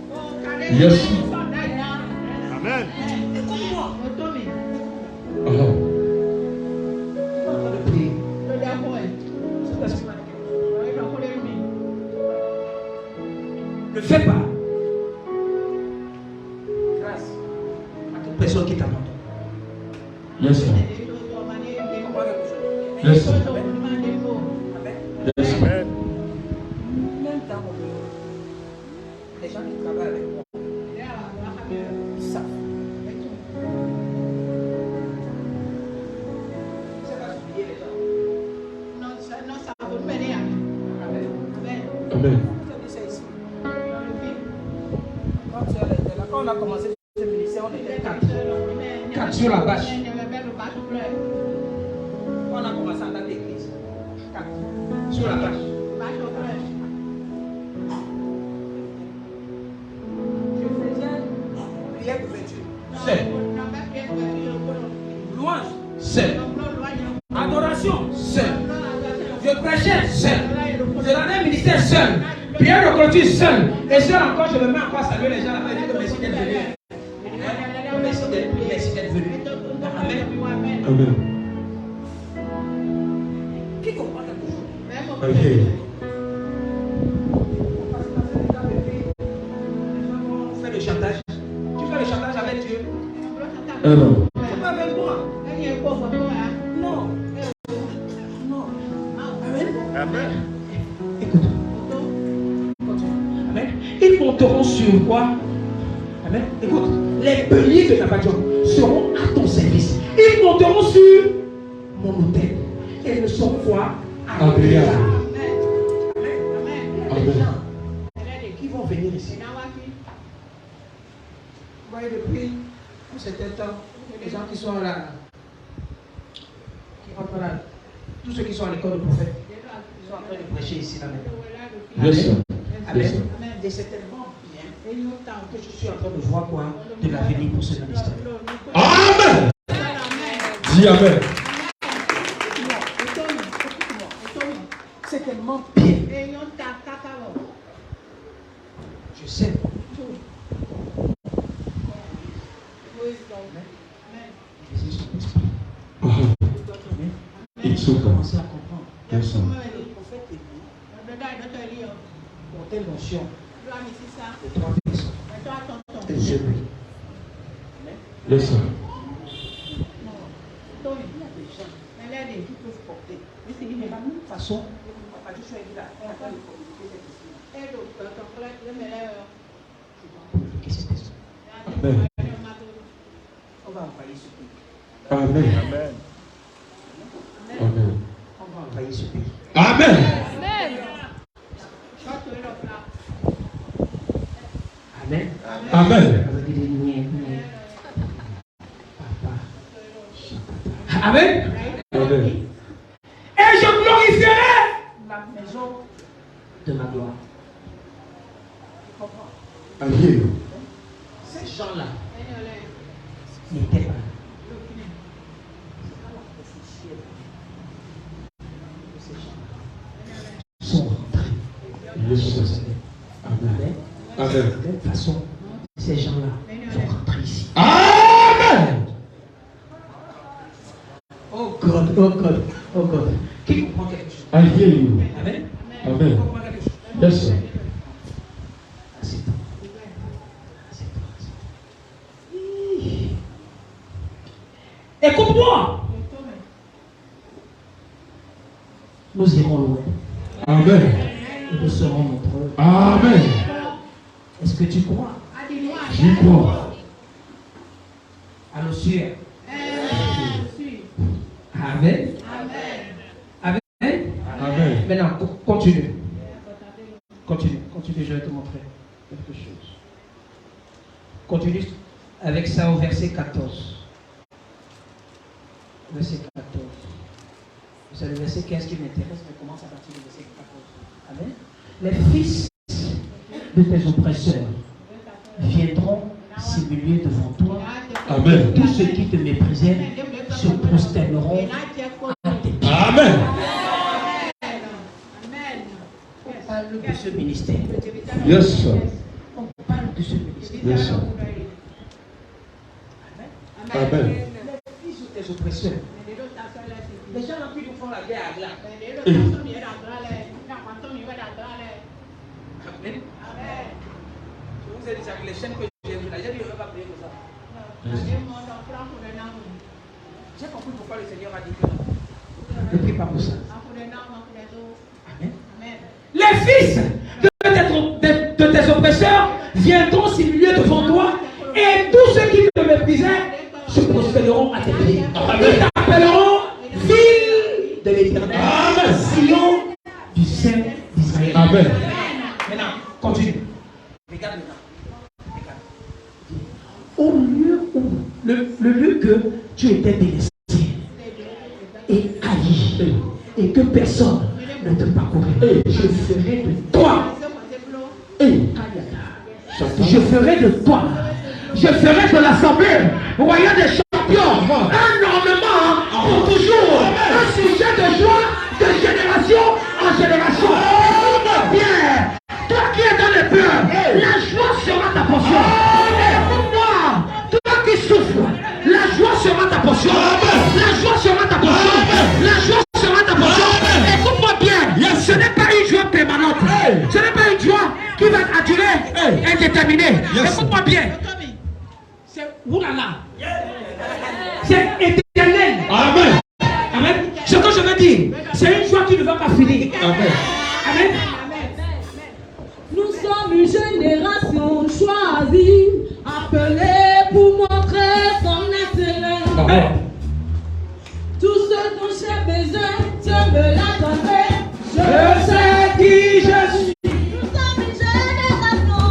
Yes. Amen. Écoute-moi. Uh-huh. On est en train de prier. Ne fais pas grâce à toute personne qui t'abandonne. Yes, sir. Yes, sir. Amen. Yes, sir. Amen. Même dans mon bureau, les gens qui travaillent avec moi, ils savent. Je ne sais pas oublier les gens. Amen. Amen. Je dis ça ici. Quand on a commencé ce ministère, on était 4 sur la bâche. On a commencé à dans l'église. 4 sur la bâche. Je faisais prière d'ouverture. Seul. Louange. Seul. Adoration. Seul. Je prêchais seul. Je donnais un ministère seul. Pierre de clôture seul. Et seul encore, je me mets encore à saluer les gens là-bas et dire que merci d'être venu. Merci d'être venu. Amen. Amen. Qui comprend quelque chose? Okay. Tu fais le chantage. Tu fais le chantage avec Dieu. Amen. C'est pas avec moi. Non. Non. Amen. Amen. Écoute. Amen. Ils monteront sur quoi? Amen. Écoute. Les béliers de Nabadjon seront à ton service. Ils monteront sur mon hôtel. Et ils ne seront quoi? Agréable. Amen. Qui vont venir ici. Vous voyez, depuis un certain temps, les gens qui sont là, qui rentrent là, tous ceux qui sont à l'école de prophète, ils sont en train de prêcher ici, là maintenant. Yes, sir. Amen. Yes, sir. Et c'est tellement bien que je suis en train de voir quoi de l'avenir pour ce ministère. Amen. Dis Amen. C'est tellement bien. Je sais. It's okay. Commencez à comprendre. Yes, sir. Le prophète est venu porter l'onction de 3 personnes. Et je lui. Yes, sir. Il y a des gens qui peuvent porter. Mais c'est de la même façon. Je suis là. On va le communiquer cette histoire. Amen. On va envoyer ce pays. Amen. Amen. Amen. On va envoyer ce pays. Amen. Amen. Amen. Amen. Amen. Et je glorifierai la maison de ma gloire. Tu comprends? I hear you. Ces gens-là n'étaient pas là. Ces gens-là sont rentrés. Yes, sir. Amen. Amen. De toute façon, ces gens-là vont rentrer ici. Amen. Oh God, oh God, oh God. Qui comprend quelque chose? I hear you. Amen. Amen. Qui comprend quelque chose? Yes, sir. Assieds-toi. Assieds-toi. Écoute-moi. Nous irons loin. Amen. Et nous serons nombreux. Amen. Est-ce que tu crois? J'y crois. À nos cieux. Amen. Amen. Amen. Maintenant, continue. Continue, je vais te montrer quelque chose. Continue avec ça au verset 14. Verset 14. C'est le verset 15 qui m'intéresse, mais commence à partir du verset 14. Amen. Les fils de tes oppresseurs viendront s'humilier devant toi. Amen. Tous ceux qui te méprisaient se prosterneront à tes pieds. Amen. On parle de ce ministère. Yes, sir. On parle de ce ministère. Yes, sir. Amen. Les fils de tes oppresseurs. Les gens qui nous font la guerre à glace. Amen. Je vous ai dit ça avec les chaînes que j'ai vues là. J'ai dit, on va prier comme ça. J'ai compris pourquoi le Seigneur a dit que non. Ne prie pas pour ça. Amen. Les fils de tes oppresseurs viendront s'humilier devant toi, et tous ceux qui te méprisaient se prosterneront à tes pieds. Ils t'appelleront ville de l'Éternel, Sion du Saint d'Israël. Amen. Maintenant, continue. Regarde maintenant. Regarde. Au lieu où, le lieu que tu étais délaissé et haï, et que personne ne te parcourait, je ferai de toi. Je ferai de toi. Je ferai de l'assemblée royale des champions un ornement pour toujours, un sujet de joie de génération en génération. Bien, toi ta portion. La joie sera ta portion. La joie sera ta portion. Écoute-moi bien. Ce n'est pas une joie permanente. Ce n'est pas une joie qui va durer indéterminée. Écoute-moi bien. C'est oulala. C'est éternel. Amen. Amen. Ce que je veux dire, c'est une joie qui ne va pas finir. Amen. Amen. Nous sommes une génération choisie, appelée pour montrer son excellence. Amen. Tout ce dont j'ai besoin, Dieu me l'a donné. Je sais qui je suis.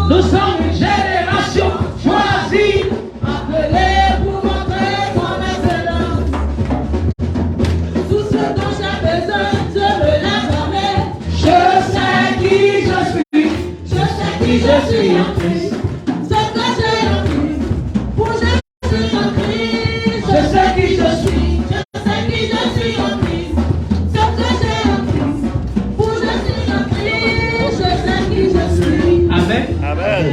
Nous sommes une génération choisie, appelée pour montrer son excellence. Tout ce dont j'ai besoin, Dieu me l'a donné. Je sais qui je suis. Je sais qui je suis en Christ. Ce que j'ai en Christ. Pour je suis en Christ. Je sais qui je suis. Je sais qui je suis en Christ. Ce que j'ai en Christ. Pour je suis en Christ. Je sais qui je suis. Amen. Amen.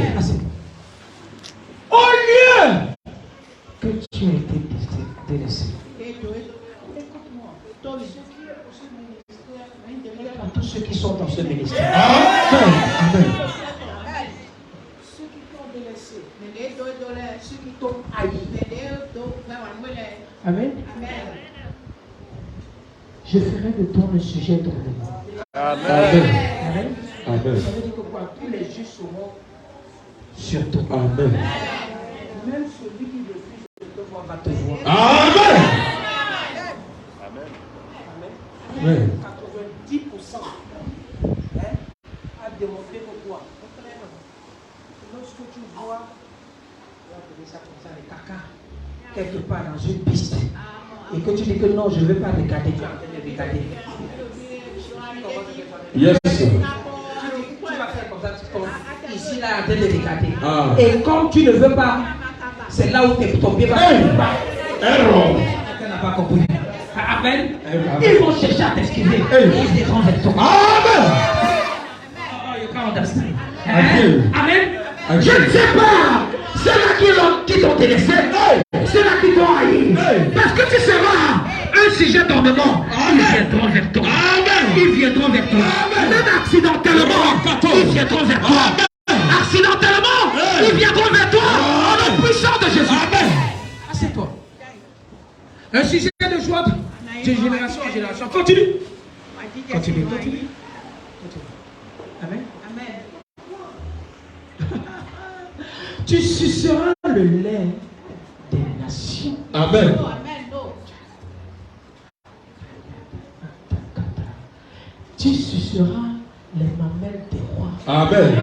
Au lieu que tu aies été délaissé. À tous ceux qui sont dans ce ministère. Amen. Ceux qui t'ont délaissé, ceux qui t'ont haï. Amen. Je ferai de toi un sujet d'ornement. Amen. Amen. Amen. Ça veut dire que quoi? Tous les yeux seront sur toi. Amen. Même celui qui refuse de te voir va te voir. Amen. Amen. Amen. 90% a démontré que quoi? Lorsque tu vois, on va appeler ça comme ça, les caca, quelque part dans une piste, et que tu dis que non, je ne veux pas regarder, tu es en train de regarder. Yes. Tu vas faire comme ça, comme ici, là, en train de regarder. Ah. Et comme tu ne veux pas, c'est là où ton pied va tomber. Error. Tu n'as pas compris. Amen. Amen. Ils vont chercher à t'esquiver. Ils viendront vers toi. Amen. Oh, you can't understand. Amen. Amen. Amen. Je ne sais pas. Ceux-là qui t'ont délaissé, ceux-là qui t'ont haï. Parce que tu seras un sujet d'ornement. Ils viendront vers toi. Ils viendront vers toi. Même accidentellement, ils viendront vers toi. Accidentellement, ils viendront vers toi. Au nom puissant de Jésus. Amen. Assieds-toi. Un sujet de joie de génération en génération. Continue. Continue. Amen. Tu suceras le lait des nations. Amen. Tu suceras les mamelles des rois. Amen.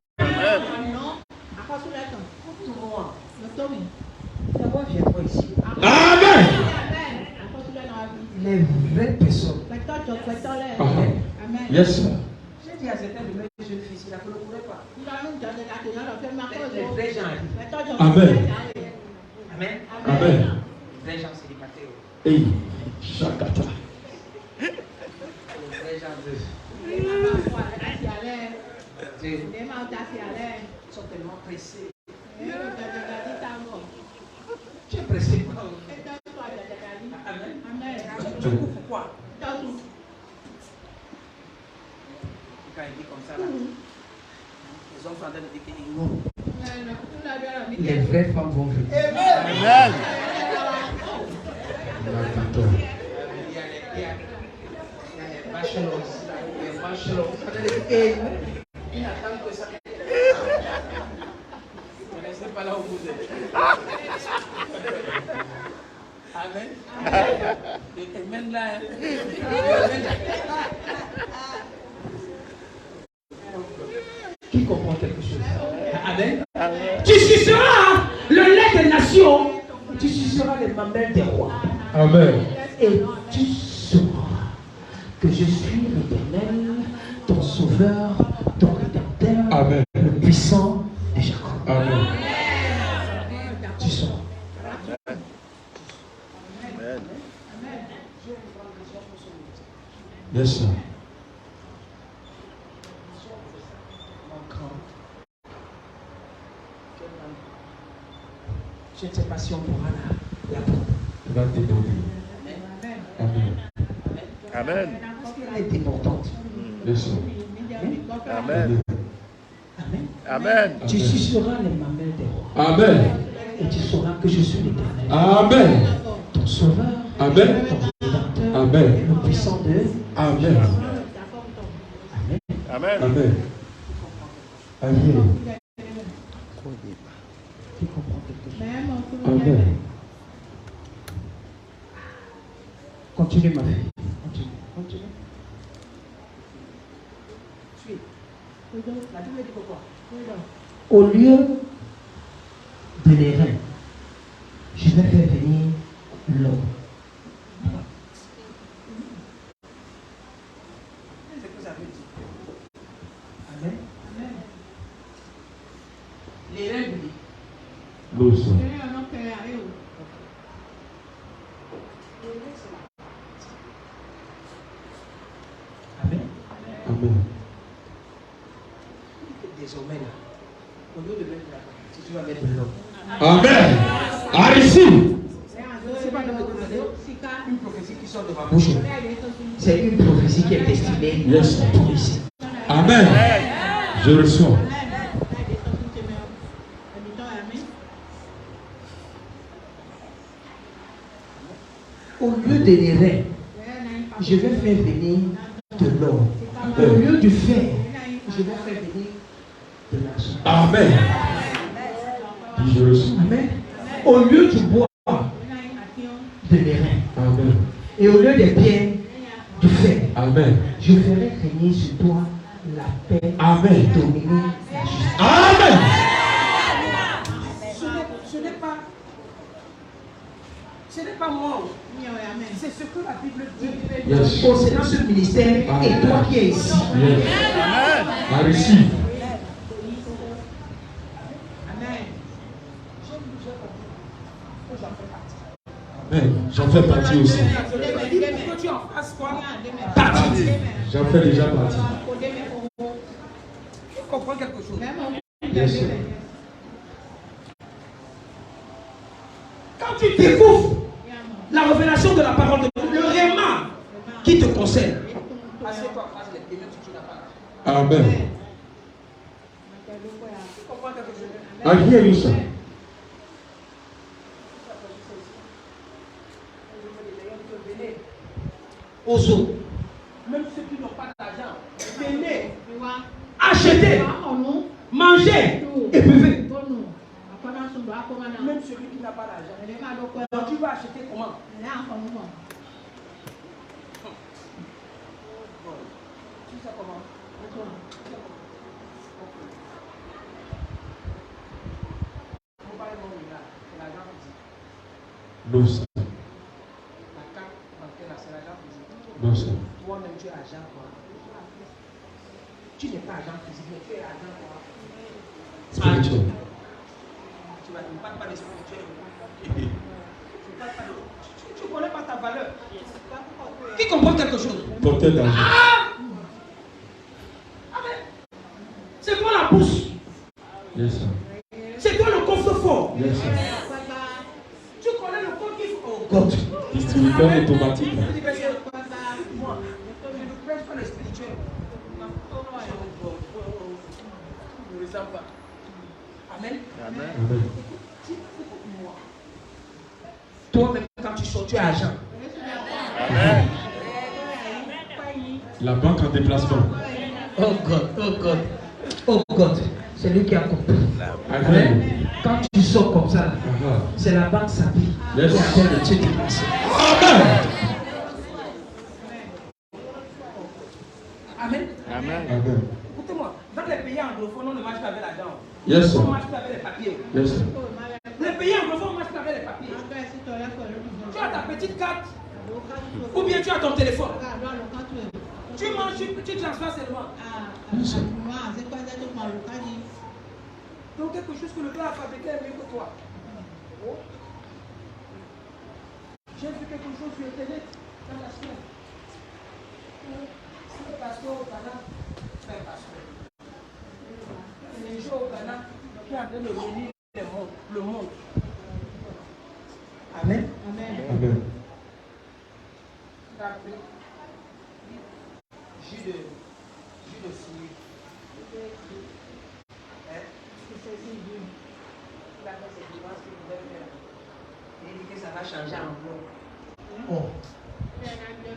D'abord, viens-toi ici. Amen. Les vraies personnes. Yes, sir. J'ai dit à certains de mes jeunes filles, si la ne pourrait pas. Les vrais gens. Amen. Amen. Amen. Les vrais gens célibataires. Hey. Shakata. Les vrais gens sont tellement pressés. Tu es pressé. Amen. Tu cours pourquoi? Quand il dit comme ça, là, les hommes sont en train de dire qu'ils non. Les vraies femmes vont venir. Amen. Il y a les bachelors ici, là, les bachelors. Ils n'attendent que ça. Vous ne restez pas là où vous êtes. Amen. Et même là, qui comprend quelque chose? Amen. Tu suceras le lait des nations. Tu suceras les mamelles des rois. Amen. Et tu sauras que je suis l'Éternel, ton sauveur, ton rédempteur, Amen. le puissant de Jacob. Amen. Tu sauras. Yes, sir. Je ne sais pas si on pourra la va te donner. Amen. Amen. Parce qu'elle est importante. Yes. Amen. Amen. Amen. Tu suceras les mamelles des rois. Amen. Et tu sauras que je suis l'Éternel. Amen. Ton sauveur. Amen. Ton rédempteur. Amen. Le puissant de. Amen. Amen. Amen. Amen. Tu comprends quelque chose. Amen. Continue ma fille. Continue. Continue. Suis. La Bible dit pourquoi? Au lieu de les reins, je vais faire venir l'homme. C'est ce que ça veut dire. Amen. Amen. Les reins, oui. L'eau sang. Amen. Amen. Désormais, là, au lieu de mettre la si tu vas mettre l'homme. Amen. I receive. C'est pas une prophétie qui sort de ma bouche. C'est une prophétie qui est destinée Yes. pour ici. Amen. Je reçois. Au lieu de les reins, je vais faire venir de l'or. Au lieu du fer, je vais faire venir de l'argent. Amen. Je reçois. Amen. Au lieu du bois, de les reins. Amen. Et au lieu des pierres, du fer. Amen. Je ferai régner sur toi la paix Amen. et dominer la justice. Amen. Ce n'est pas moi. C'est ce que la Bible dit. Yes. Concernant ce ministère et toi qui es ici. Yes. I receive. Amen. J'en fais partie aussi. Partie. J'en fais déjà partie. Tu comprends quelque chose? Yes. Quand tu découvres la révélation de la parole de Dieu, le réma qui te concerne. Amen. I hear you, sir. Aux eaux. Même ceux qui n'ont pas d'argent, venez, achetez, mangez et buvez. Même celui qui n'a pas d'argent. Donc tu vas acheter comment? Tu sais comment? Non, sir. La carte bancaire, c'est l'argent physique. Non, sir. Toi-même, tu es agent quoi? Tu n'es pas agent physique, mais tu es agent quoi? Spiritual. Tu ne parles pas de spirituel. Tu ne connais pas ta valeur. Qui comprend quelque chose? Porteur d'argent. C'est quoi la bourse? Yes, sir. C'est quoi le coffre-fort? Yes, sir. Tu connais le code qui faut. Oh God. Distributeur automatique. Moi, je ne prêche pas le spirituel. Je ne ressens pas. Amen. Amen. Amen. Toi-même, quand tu sors, tu es agent. Amen. La banque en déplacement. Oh God, oh God, oh God. C'est lui qui a compris. Amen. Amen. Quand tu sors comme ça, Uh-huh. c'est la banque s'appuie. Yes. Et après le Dieu qui passe. Amen. Amen. Amen. Amen. Écoutez-moi, dans les pays anglophones, on ne marche pas avec l'argent. Yes, sir. On marche pas avec les papiers. Yes, sir. Les pays anglophones, on marche pas avec les papiers. Tu as ta petite carte, ou bien tu as ton téléphone. Tu manges, tu transfères seulement. Donc quelque chose que le gars a fabriqué est mieux que toi. J'ai vu quelque chose sur Internet dans la semaine. C'est le pasteur au Ghana, c'est un pasteur. Les gens au Ghana qui sont en train de réunir le monde. Amen. Amen. a changé en bleu. Oh.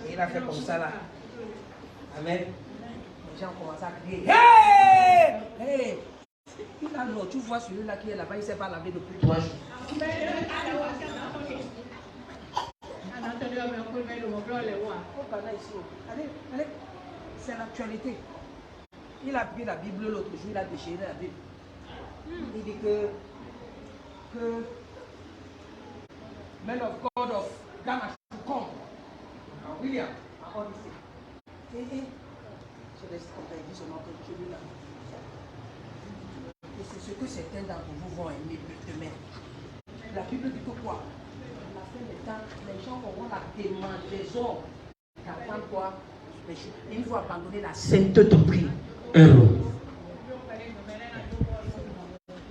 Et il a fait comme ça là. Amen. Les gens ont commencé à crier. Hey! Hey! Il a l'eau. Tu vois celui-là qui est là-bas, il ne s'est pas lavé depuis 3 jours. Allez, allez. C'est l'actualité. Il a pris la Bible l'autre jour, il a déchiré la Bible. Il dit que Men of God of Ghana should come. William, en Odyssée. Je laisse comme ça, il dit seulement que celui-là. Et c'est ce que certains d'entre vous vont aimer demain. La Bible dit que quoi? À la fin des temps, les gens auront la démangeaison d'apprendre quoi? Il faut abandonner la sainte doctrine.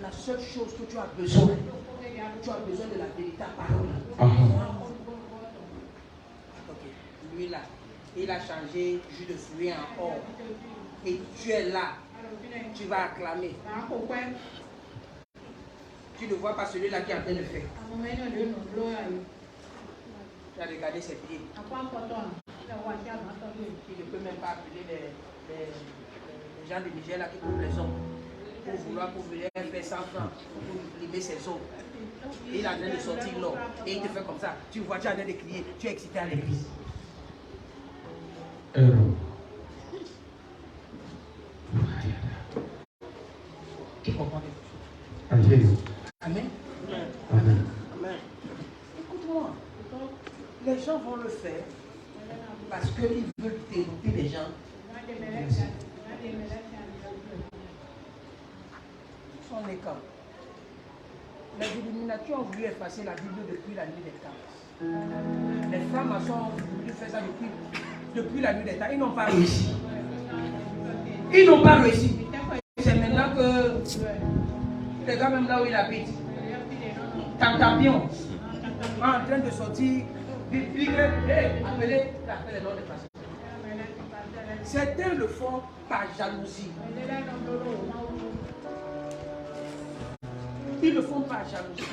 La seule chose que tu as besoin de la véritable parole. Okay. Lui là, il a changé jus de fruits en or. Et tu es là, tu vas acclamer. Tu ne vois pas celui-là qui est en train de faire. Tu as regardé ses pieds. Il ne peut même pas appeler les gens du Niger là qui trouvent les hommes pour venir faire 100 francs pour limer ses os. Et il a train de sortir l'or et il te fait comme ça. Tu vois, tu as train de crier, tu es excité à l'église. Tu comprends quelque chose? Amen. Amen. Amen. Écoute-moi, les gens vont le faire parce qu'ils veulent dérouter les gens. Son écart. Les Illuminati ont voulu effacer la Bible depuis la nuit des temps. Les francs-maçons ont voulu faire ça depuis la nuit des temps. Ils n'ont pas réussi. Ils n'ont pas réussi. C'est maintenant que les gars, même là où ils habitent, Tantapion, en train de sortir, appelez les noms des pasteurs. Certains le font par jalousie. Ils le font par jalousie.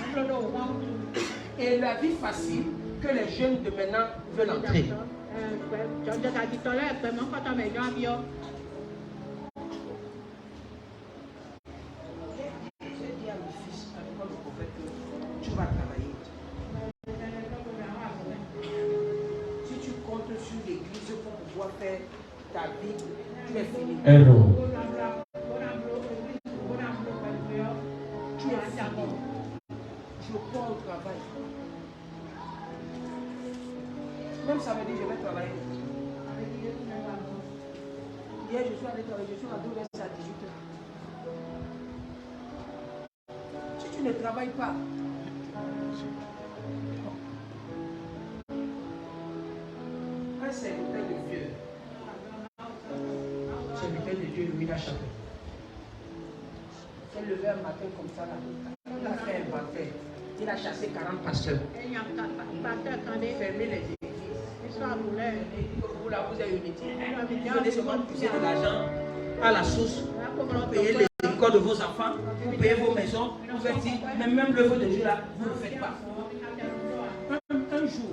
Et la vie facile que les jeunes de maintenant veulent entrer. J'ai dit à mon fils, avec le prophète, que tu vas travailler. Si tu comptes sur l'église pour pouvoir faire ta vie, tu es fini. Tu es fini. Je pars au travail. Même samedi, je vais travailler. Hier, je suis allé travailler, je suis à 12h à 18h. Si tu ne travailles pas, un serviteur de Dieu, serviteur de Dieu, Louis Lachapelle, s'est levé un matin comme ça, là, il a fait un baptême, il a chassé 40 pasteurs, fermé les églises. Vous là, vous avez unité. Vous venez seulement puiser de l'argent à la source pour payer les écoles de vos enfants, pour payer vos maisons, vous faites ci, mais même le feu de Dieu là, vous ne le faites pas. Un jour,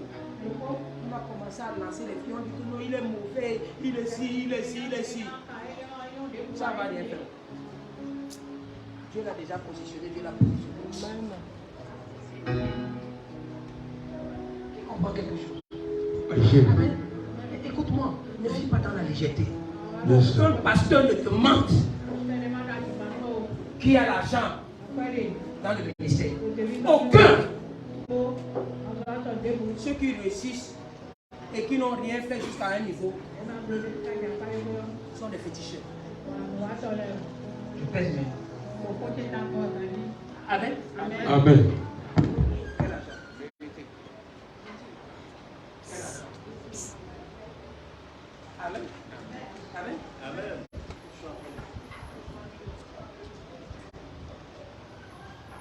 on a commencé à lancer les filles, on dit que non, il est mauvais, il est ci, il est ci, il est ci. Ça va rien faire. Dieu l'a déjà positionné, Dieu l'a positionné. Qui comprend quelque chose? Amen. Écoute-moi, ne vis pas dans la légèreté. Un pasteur ne te mente qui a l'argent dans le ministère. Aucun. Ceux qui réussissent et qui n'ont rien fait jusqu'à un niveau sont des féticheurs. Je pèse bien. Amen. Amen. Amen. Amen. Amen. Amen.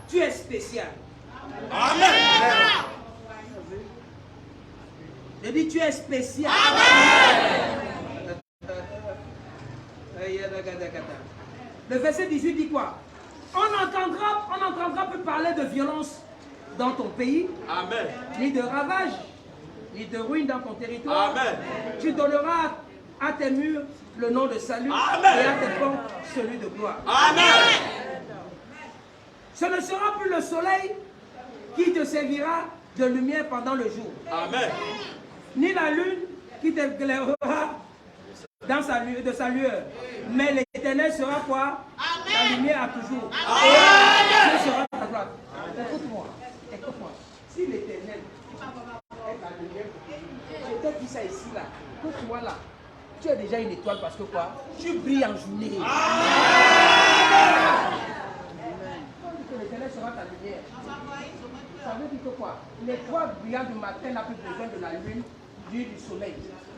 Tu es spécial. Amen. Je dis tu es spécial. Amen. Le verset 18 dit quoi? On entendra plus parler de violence dans ton pays, Amen. ni de ravage, ni de ruine dans ton territoire. Amen. Tu donneras à tes murs le nom de salut Amen. et à tes ponts celui de gloire. Amen. Ce ne sera plus le soleil qui te servira de lumière pendant le jour, Amen. ni la lune qui t'éclairera de sa lueur. Mais l'Éternel sera quoi? La lumière à toujours. Et Dieu sera ta gloire. Écoute-moi, écoute-moi. Si l'Éternel est la lumière, je t'ai dit ça ici là. Écoute-moi là. Tu as déjà une étoile parce que quoi? Tu brilles en journée. L'Éternel sera ta lumière. Ça veut dire que quoi? L'étoile brillant du matin n'a plus besoin de la lune, du soleil.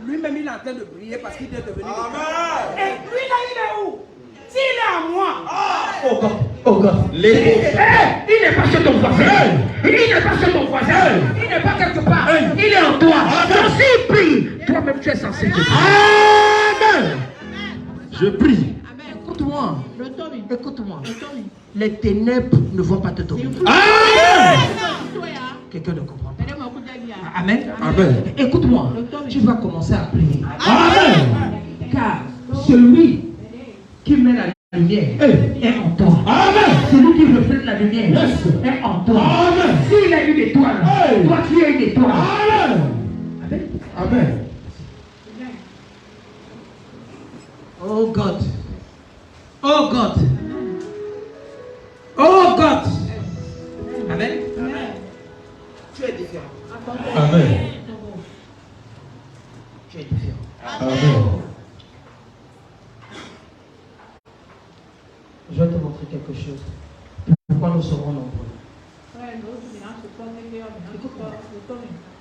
Lui-même, il est en train de briller parce qu'il est devenu. Amen. Et lui là, il est où? S'il est à moi. Oh God, oh God. Il n'est pas chez ton voisin. Il n'est pas chez ton voisin. Il n'est pas quelque part. Il est en toi. Donc s'il prie, toi-même tu es censé te dire. Amen. Je prie. Écoute-moi. Écoute-moi. Les ténèbres ne vont pas te dominer. Amen. Quelqu'un ne comprend pas. Amen. Amen. Écoute-moi. Tu vas commencer à prier. Amen. Car celui qui met la lumière est en toi. Amen. Celui qui reflète la lumière est en toi. Amen. S'il a une étoile, toi tu es une étoile. Amen. Amen. Amen. Oh God. Oh God. Oh God. Amen. Tu es différent. Amen. Tu es différent. Amen. Je vais te montrer quelque chose. Pourquoi nous serons nombreux?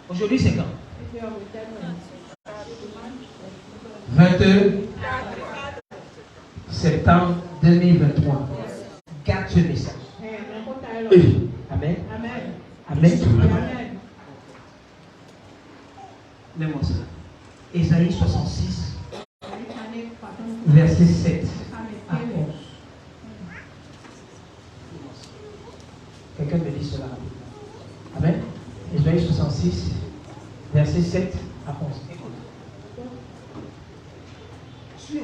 Aujourd'hui, c'est quand? 22 septembre 2023. Garde ce message. Amen. Amen. Mets-moi ça. Ésaïe 66, verset 7 à 11. Quelqu'un me dit cela. Amen. Ésaïe 66, verset 7 à 11. Écoute. Suis,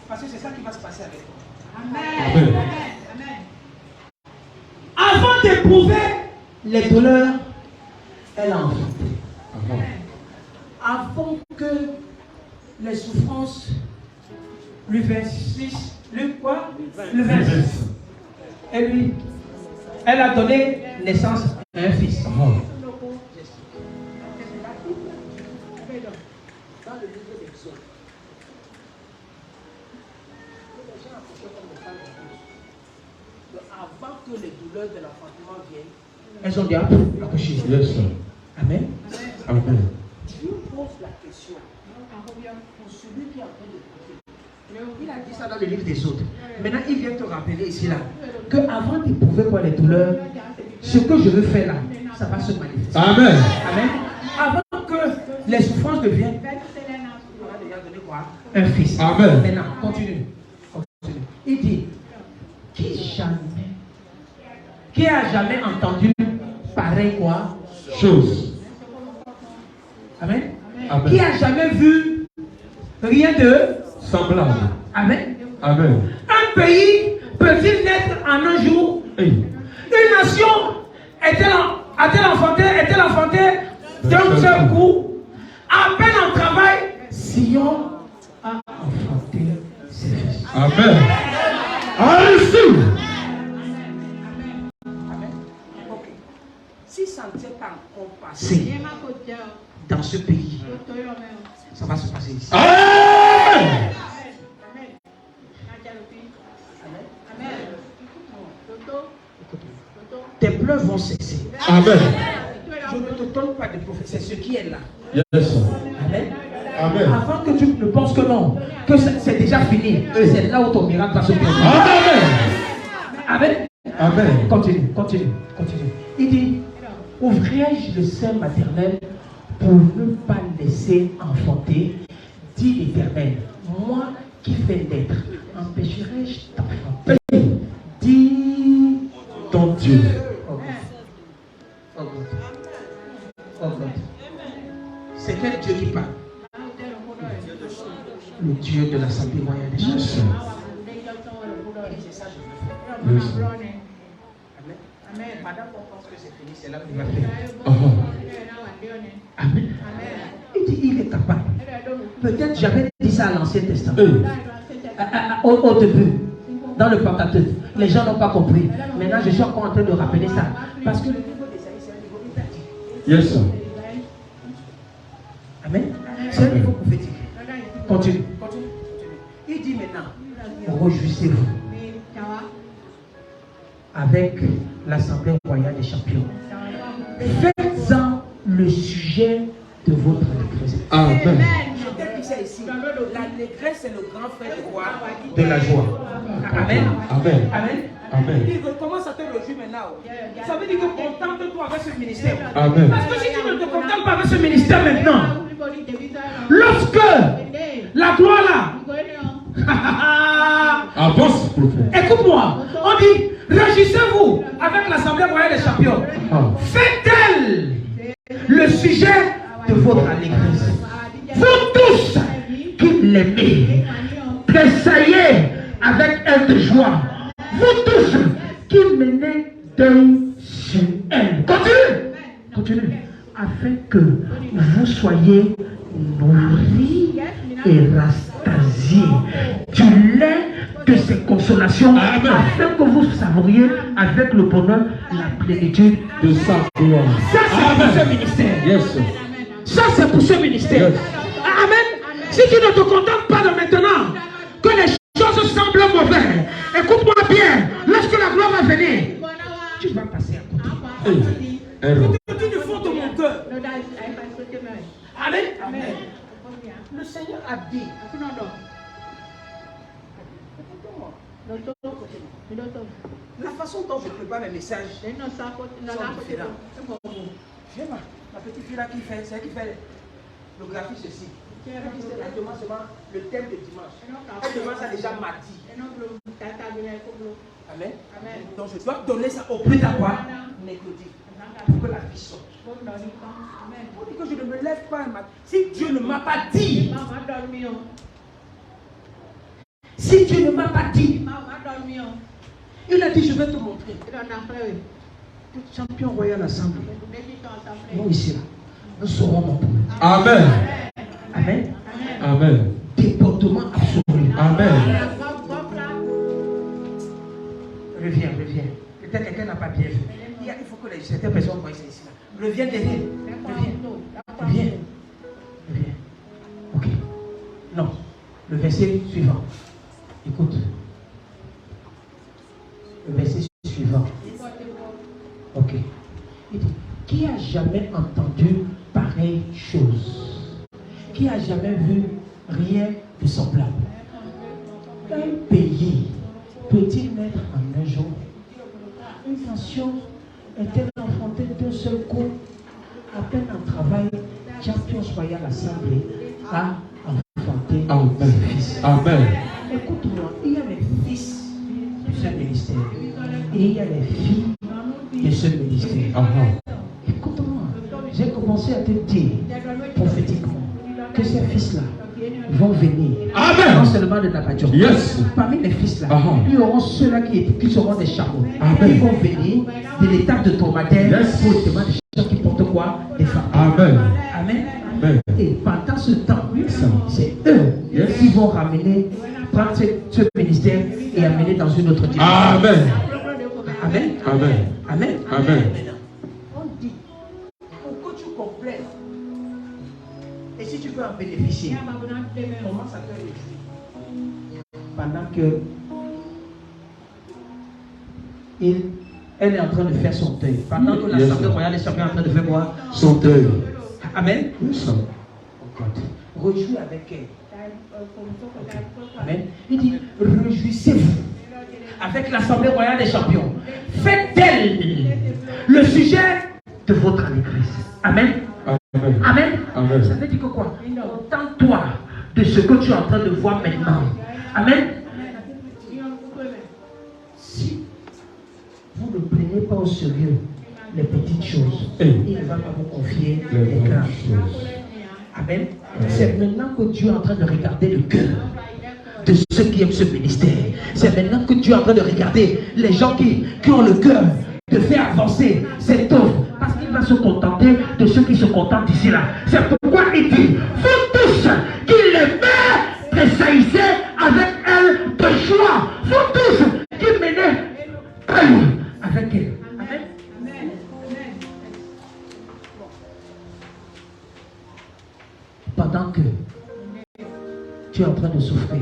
parce que c'est ça qui va se passer avec toi. Amen. Avant d'éprouver les douleurs, elle a enfanté. Amen. Avant que les souffrances lui 26, lui quoi? Le 26. Et lui, elle a donné naissance à un fils. Amen. Dans le livre d'Exode, les gens approchaient comme des femmes de avant que les douleurs de l'enfantement viennent, Elles ont déjà accouché. Yes, sir. Amen. Amen. Dieu pose la question pour celui qui est en train de prier. Il a dit ça dans le livre des autres. Maintenant, il vient te rappeler ici là que avant d'éprouver quoi les douleurs, ce que je veux faire là, ça va se manifester. Amen. Amen. Avant que les souffrances deviennent, on va déjà donner quoi? Un fils. Amen. Maintenant, continue. Il dit, qui a jamais entendu pareil quoi? Chose. Amen. Amen. Qui a jamais vu rien de Semblable. Amen. Amen. Un pays peut-il naître en un jour? Hey. Une nation a-t-elle enfanté d'un seul coup? À peine en travail, Sion a enfanté ses fils. Amen. Allez-y. Amen. Ok. Si ça ne s'est pas encore passé Dans ce pays, ça va se passer ici. Amen. Tes pleurs vont cesser. Amen. Je ne te donne pas de prophétie, c'est ce qui est là. Yes, sir. Amen. Amen. Avant que tu ne penses que non, que c'est déjà fini, c'est là où ton miracle va se produire. Amen. Amen. Amen. Continue. Il dit, ouvrirai-je le sein maternel pour ne pas laisser enfanter, dit l'Éternel, moi qui fais naître, empêcherai-je d'enfanter, dit ton Dieu. Oh God. God. Oh God. C'est quel Dieu qui parle? Le Dieu de l'Assemblée royale des champions. Yes. Amen. Madame, on pense que c'est fini, c'est là qu'il va faire. Amen. Il dit, il est capable. Peut-être j'avais dit ça à l'Ancien Testament. Au début, dans le Pentateuque, les gens n'ont pas compris. Maintenant, je suis encore en train de rappeler ça. Parce que le niveau des c'est un niveau étatique. Yes, sir. Amen. C'est un niveau prophétique. Continue. Il dit maintenant, réjouissez-vous avec l'Assemblée royale des champions. Faites-en le sujet de votre allégresse. Amen. L'allégresse, c'est le grand frère de quoi? De la joie. Amen. Amen. Amen. Amen. Il commence à te réjouir maintenant. Ça veut dire que contente-toi avec ce ministère. Amen. Parce que si tu ne te contentes pas avec ce ministère maintenant, lorsque la gloire là, Avance, prophète. écoute-moi, on dit réjouissez-vous avec l'Assemblée royale des champions. Faites-elle le sujet de votre allégresse. Vous tous qui l'aimez, tressaillez avec elle de joie. Vous tous qui menez deuil sur elle. Continue. Afin que vous soyez nourris et rastasiés du lait de ses consolations, afin que vous savouriez avec le bonheur la plénitude De sa gloire. Ça, c'est pour ce ministère. Yes. Ça, c'est pour ce ministère. Yes. Amen. Si tu ne te contentes pas de maintenant, que les choses semblent mauvaises, écoute-moi bien. Lorsque la gloire va venir, tu vas passer à côté. Error. Tu ne fond de mon cœur. Amen. Le Seigneur a dit. La façon dont je prépare mes messages sont différentes. J'ai ma petite fille là qui fait, c'est elle qui fait le graphisme ici. Elle demande seulement le thème de dimanche. Elle demande ça déjà mardi. Amen. Donc je dois donner ça au plus tard quoi? Mercredi. Pour que la vie sorte. Pour dire que je ne me lève pas un matin. Si Dieu ne m'a pas dit. Si Dieu ne m'a pas dit, il a dit je vais te montrer. Champion royal assemblée. Nous ici là, nous serons mon peuple. Amen. Amen. Amen. Déportement absolu. Amen. Reviens. Peut-être quelqu'un n'a pas bien vu. Il faut que certaines personnes voient ça ici là. Reviens derrière. Reviens. Ok. Non. Le verset suivant. Écoute. Le verset suivant. Ok. Il dit, qui a jamais entendu pareille chose? Qui a jamais vu rien de semblable? Un pays peut-il naître en un jour? Une nation est-elle enfantée d'un seul coup? À peine en travail, Champion Royal Assemblée a enfanté un fils. Amen. Écoute-moi, il y a les fils de ce ministère et il y a les filles de ce ministère. Écoute-moi, j'ai commencé à te dire prophétiquement que ces fils-là vont venir. Amen. Non seulement de Nabadjo. Yes. Parmi les fils-là, il y aura ceux-là qui seront des chameaux. Ils vont venir de l'étape de dromadaire pour justement des gens qui portent quoi? Des femmes. Amen. Amen. Amen. Et pendant ce temps, c'est eux qui vont ramener, prendre ce ministère et amener dans une autre dimension. Amen. Amen. Amen. Amen. Amen. On dit, pour que tu comprennes, Et si tu peux en bénéficier, commence à te réjouir. pendant que elle est en train de faire son deuil, pendant que l'Assemblée royale est en train de faire quoi? Son deuil. Amen. Yes. Réjouis avec elle. Amen. Il dit, réjouissez-vous avec l'Assemblée royale des champions. Faites-elle le sujet de votre allégresse. Amen. Amen. Amen. Amen. Ça veut dire que quoi? Contente-toi de ce que tu es en train de voir maintenant. Amen. Si vous ne prenez pas au sérieux les petites choses. Il ne va pas vous confier les grandes choses. Amen. C'est maintenant que Dieu est en train de regarder le cœur de ceux qui aiment ce ministère. C'est maintenant que Dieu est en train de regarder les gens qui ont le cœur de faire avancer cette œuvre. Parce qu'il va se contenter de ceux qui se contentent ici là. C'est pourquoi il dit, vous tous qui l'aimez, tressaillissez avec elle de joie. Vous tous qui menez avec elle. Amen. Pendant que tu es en train de souffrir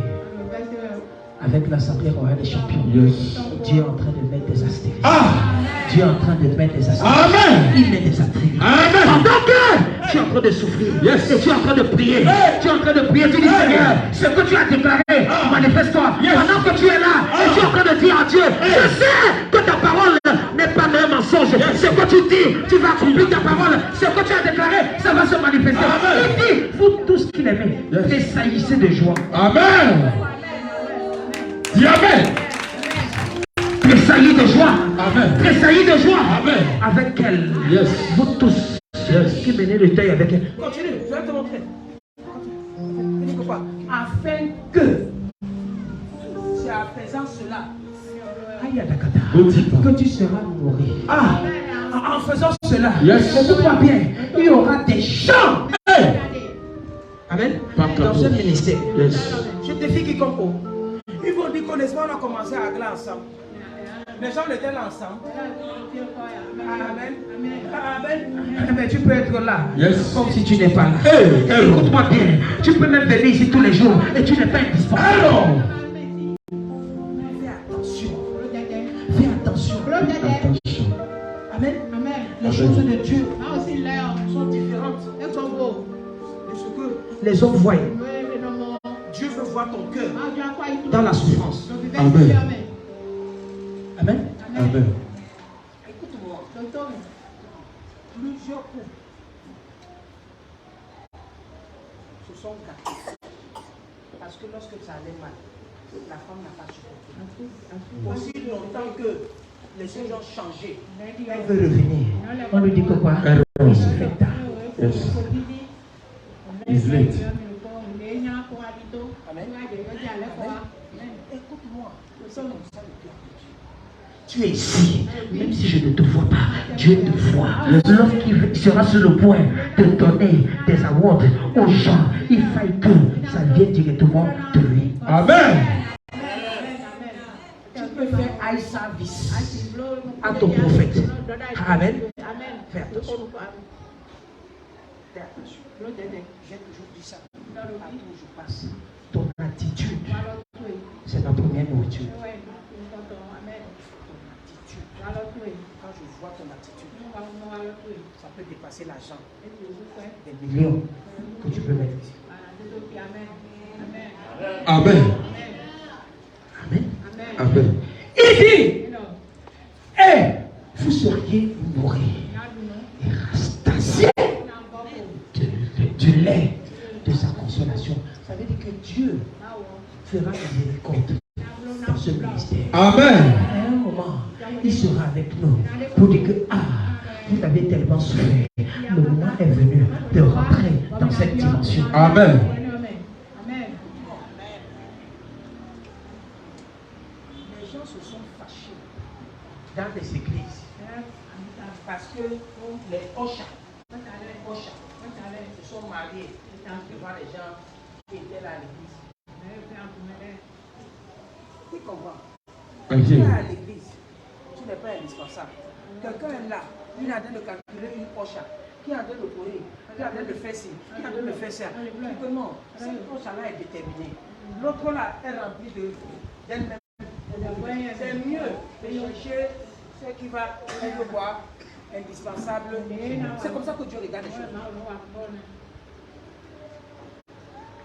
avec l'Assemblée royale des champions, Dieu est en train de mettre des astérisques. Dieu est en train de mettre des astérisques. Il met des astérisques. Pendant que tu es en train de souffrir, et tu es en train de prier, tu es en train de prier, tu dis Seigneur, ce que tu as déclaré, manifeste-toi. Pendant que tu es là, et tu es en train de dire à Dieu, je sais que ta parole n'est pas un mensonge. Ce que tu dis, tu vas accomplir ta parole. Ce que tu as déclaré, ça va se manifester. Il dit, vous tous qui l'aimez, tressaillissez de joie. Amen. Dis Amen. Tressaillis de joie. Amen. Tressaillis de joie. Amen. Avec elle. Vous tous qui menez le deuil avec elle. Continue, je vais te montrer. Afin que, c'est à présent cela, que tu seras nourri. En faisant cela, écoute-moi bien, il y aura des gens. Amen. Dans ce ministère, je défie quiconque. Ils vont dire qu'honnêtement, on a commencé à agler ensemble. Les gens étaient là ensemble. Amen. Amen. Mais tu peux être là, comme si tu n'es pas là. Écoute-moi bien, tu peux même venir ici tous les jours et tu n'es pas indispensable. Fais attention. Amen. Les choses de Dieu sont différentes de ce que les hommes voient. Dieu veut voir ton cœur dans la souffrance. Amen. Amen. Amen. Écoute-moi. Plusieurs couples se sont gâtés. Parce que lorsque ça allait mal, la femme n'a pas supporté. Aussi longtemps que les choses ont changé, elle veut revenir. On lui dit que quoi? Il se fait tard. It's late. Amen. Écoute-moi. Tu es ici, même si je ne te vois pas, Dieu te voit. Lorsqu'il sera sur le point de donner des awards aux gens, il faille que ça vienne directement de lui. Amen. Tu peux faire eye service à ton prophète. Amen. Fais attention. Fais attention. J'ai toujours dit ça. Partout où je passe, ton attitude, c'est la première nourriture. Quand je vois ton attitude, ça peut dépasser l'argent. Des millions que tu peux mettre ici. Amen. Amen. Amen. Il dit, vous seriez nourris et rastasiés du lait de sa consolation. Ça veut dire que Dieu fera miséricorde dans ce ministère. Amen. À un moment, il sera avec nous pour dire que vous avez tellement souffert. Le moment est venu de rentrer dans cette dimension. Amen. Les gens se sont fâchés dans les églises parce que les Ocha se sont mariés devant les gens qui étaient là à l'église. Tu comprends? Tu es à l'église, tu n'es pas indispensable. Quelqu'un est là, il est en train de calculer une Ocha, qui est en train de courir, qui est en train de faire ci, qui est en train de faire ça. Que non, cette Ocha-là est déterminée. L'autre là est rempli d'elle-même. C'est mieux de chercher ce qui va être quoi indispensable. C'est comme ça que Dieu regarde les choses.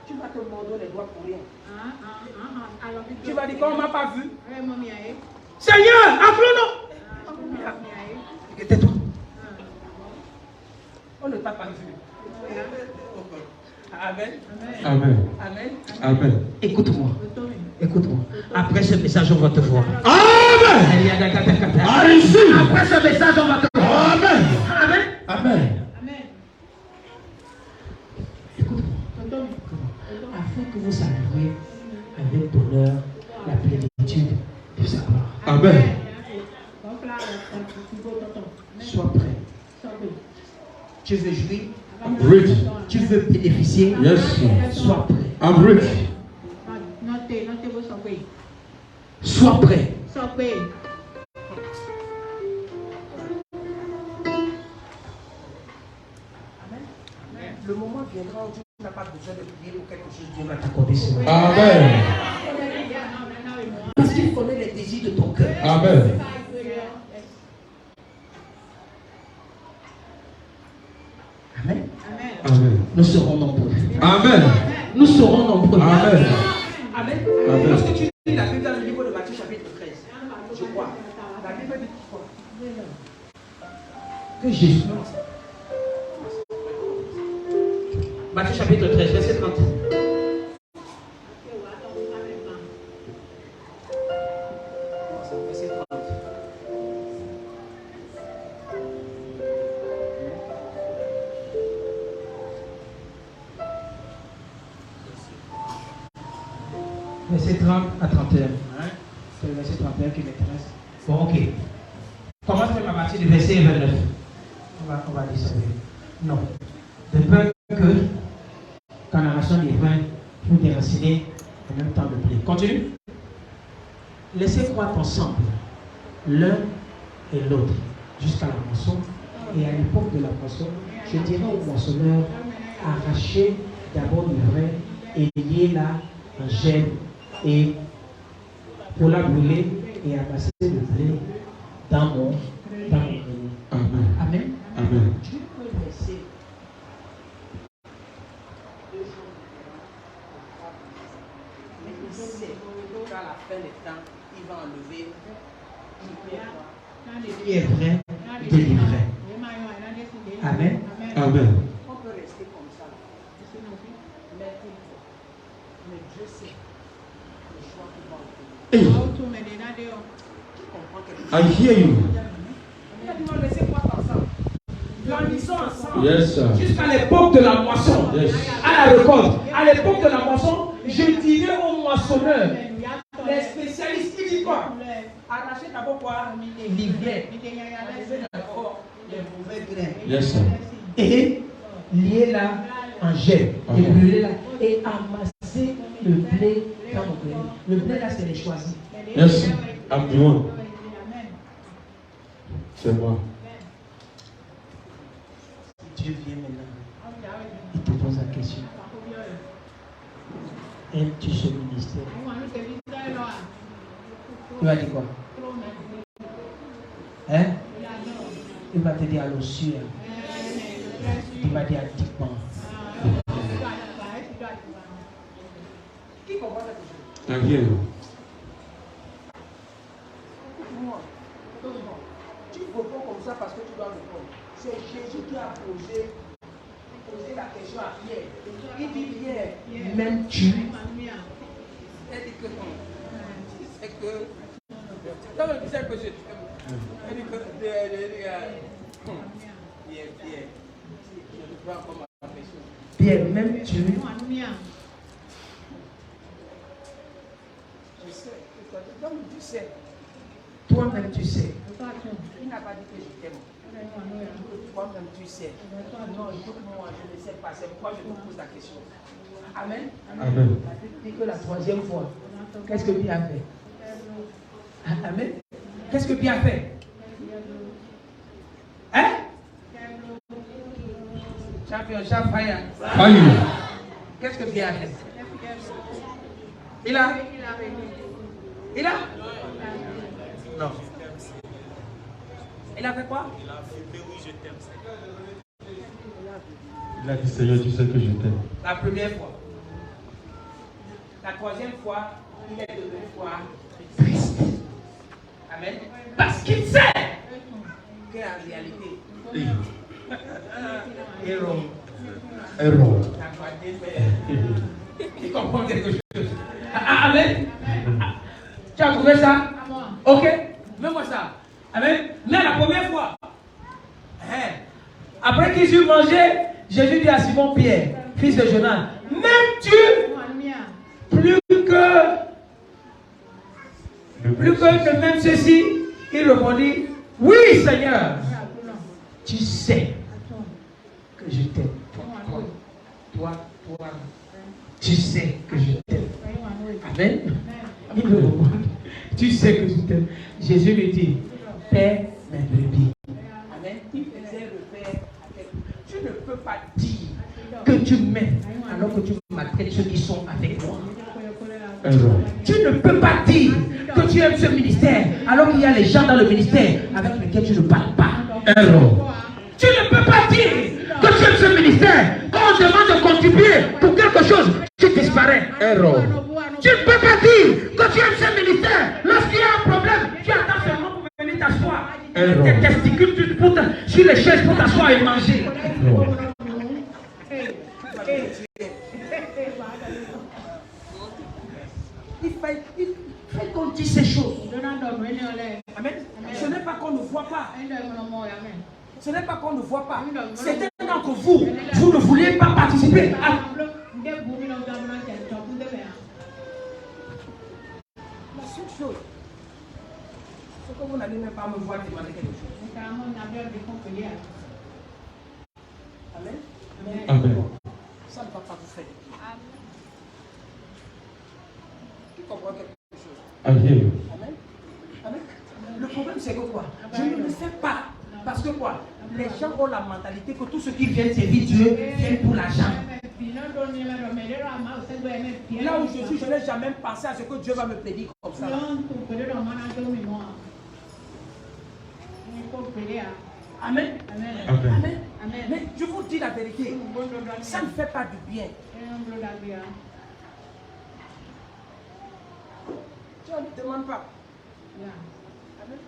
Tu vas te mordre les doigts pour rien. Tu vas dire qu'on ne m'a pas vu. Seigneur, appelons-nous. Tais-toi. On ne t'a pas vu. Amen. Amen. Amen. Amen. Écoute-moi. Écoute-moi. Après ce message, on va te voir. Amen. Après ce message, on va te voir. Amen. Écoute-moi. Afin que vous saluiez avec bonheur la plénitude du savoir. Amen. Sois prêt. Tu veux jouir? I'm ready. Tu veux bénéficier? Yes. Sois prêt. I'm ready. Sois prêt. Le moment viendra où tu n'as pas besoin de prier pour quelque chose, Dieu va t'accorder ce moment. Amen. Parce qu'il connaît les désirs de ton cœur. Amen. Amen. Amen. Nous serons nombreux. Amen. Nous serons nombreux. Amen. Amen. Amen. Lorsque tu lis la Bible dans le livre de Matthieu chapitre 13, je crois, la Bible dit quoi? Que Jésus. Matthieu chapitre 13, verset 30. Verset 30. Verset 30 à 31. C'est le verset 31 qui m'intéresse. Bon, ok. Commence même à partir du verset 29. On va dire ça. Non. De peur que, quand la nation des vins, vous déracinez en même temps de blé. Continue. Laissez croître ensemble l'un et l'autre jusqu'à la moisson. Et à l'époque de la moisson, je dirai au moissonneur, arrachez d'abord l'ivraie et liez-la en gel et pour la brûler et amasser le blé dans mon grenier. Amen. Amen. Amen. Dieu peut laisser qu'à la fin des temps, il va enlever qui est vrai de l'ivraie. Amen. Amen. On peut rester comme ça. Mais Dieu sait le choix qu'il va obtenir. Hey, Tu comprends quelque chose? I hear you. Il a dit non, laissez croître ensemble. Grandissons ensemble. Yes, sir. Jusqu'à l'époque de la moisson. Yes. À la récolte. À l'époque de la moisson, je dirais aux moissonneurs, les spécialistes, ils disent quoi? Arrachez d'abord quoi? L'ivraie. Arrachez d'abord les mauvais grains. Yes, sir. Et liez-la en gel. Et brûlez-la. Et amassez le blé dans mon grenier. Le blé là, c'est les choisis. Yes, I'm the one. C'est moi. Dieu vient maintenant. Il te pose la question. Aimes-tu ce ministère? Tu vas dire quoi? Hein? Il va te dire à l'ossuaire. Il va dire à Tikman. Qui comprend cette chose? I hear you. Tu ne réponds comme ça parce que tu dois répondre. C'est Jésus qui a posé la question à Pierre. Il dit Pierre, même tu. Elle dit que non. C'est que. Non, mais tu sais que je t'aime. Elle dit que. Pierre. Je prends comme ma question. Pierre, même tu. Je sais. Donc tu sais. Toi-même tu sais. Il n'a pas dit que je t'aime. Toi-même tu sais. Non, écoute-moi, je ne sais pas. C'est pourquoi je te pose la question. Amen. Amen. Dit que la troisième fois, qu'est-ce que Pierre a fait? Amen. Qu'est-ce que Pierre a fait? Hein? Champion, fire. Fire. Qu'est-ce que Pierre a fait? Il a? Non. Il a fait quoi? Il a affirmé oui, je t'aime. Il a dit Seigneur, tu sais que je t'aime. La première fois. La troisième fois, il est devenu quoi? Triste. Amen. Parce qu'il sait qu'en réalité, Héron. Il comprend quelque chose. Amen. Tu as trouvé ça? Ok. Mets-moi ça. Amen. Mais la première fois, Après qu'ils eurent mangé, Jésus dit à Simon-Pierre, fils de Jonas, même-tu plus que de même ceci? Il répondit, oui Seigneur, tu sais que je t'aime. Toi, tu sais que je t'aime. Amen. Il me répond, tu sais que je t'aime. Jésus lui dit, paie mes brebis. Amen. Il faisait repère avec. Tu ne peux pas dire que tu m'aimes alors que tu maltraites ceux qui sont avec moi. Tu ne peux pas dire que tu aimes ce ministère alors qu'il y a les gens dans le ministère avec lesquels tu ne parles pas. Tu ne peux pas dire que tu aimes ce ministère. Quand on demande de contribuer pour quelque chose, tu disparais. Tu ne peux pas dire que tu aimes ce ministère. Lorsqu'il y a un problème, tu attends seulement pour venir t'asseoir. Tes testicules sur les chaises pour t'asseoir et manger. Il faut qu'on dise ces choses. Amen. Ce n'est pas qu'on ne voit pas. Ce n'est pas qu'on ne voit pas. Certains d'entre vous, vous ne voulez pas participer à... La seule chose, c'est que vous n'allez même pas me voir demander quelque chose. Amen. Amen. Ça ne va pas vous faire. Qui comprend quelque chose? Amen. Amen. Le problème c'est que quoi? Je ne le sais pas. Parce que quoi? Les gens ont la mentalité que tous ceux qui viennent servir Dieu viennent pour l'argent. Là où je suis, je n'ai jamais pensé à ce que Dieu va me prédire comme ça. Amen. Amen. Mais je vous dis la vérité, ça ne fait pas du bien. Tu ne demandes pas. Amen.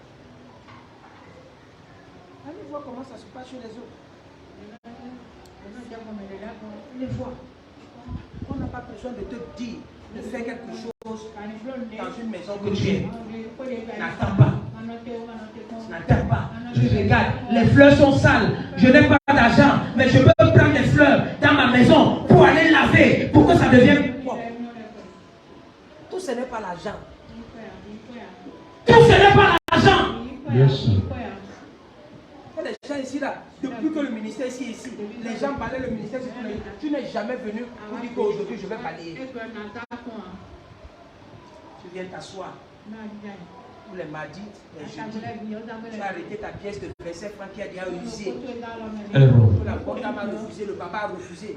Allez voir comment ça se passe chez les autres. On n'a pas besoin de te dire de faire quelque chose dans une maison que tu es. N'attends pas. N'attends pas. Je regarde, les fleurs sont sales. Je n'ai pas d'argent, mais je peux prendre les fleurs dans ma maison pour aller laver, pour que ça devienne propre. Tout ce n'est pas l'argent. Tout ce n'est pas l'argent. Yes. Les gens ici là, depuis que le ministère ici, les gens balaient le ministère, tu n'es jamais venu pour dire qu'aujourd'hui je vais balayer. Tu viens t'asseoir. Pour les mardis, les jeudis, tu as arrêté ta pièce de 25 francs qui a déjà usé. La bonne dame a refusé, le papa a refusé.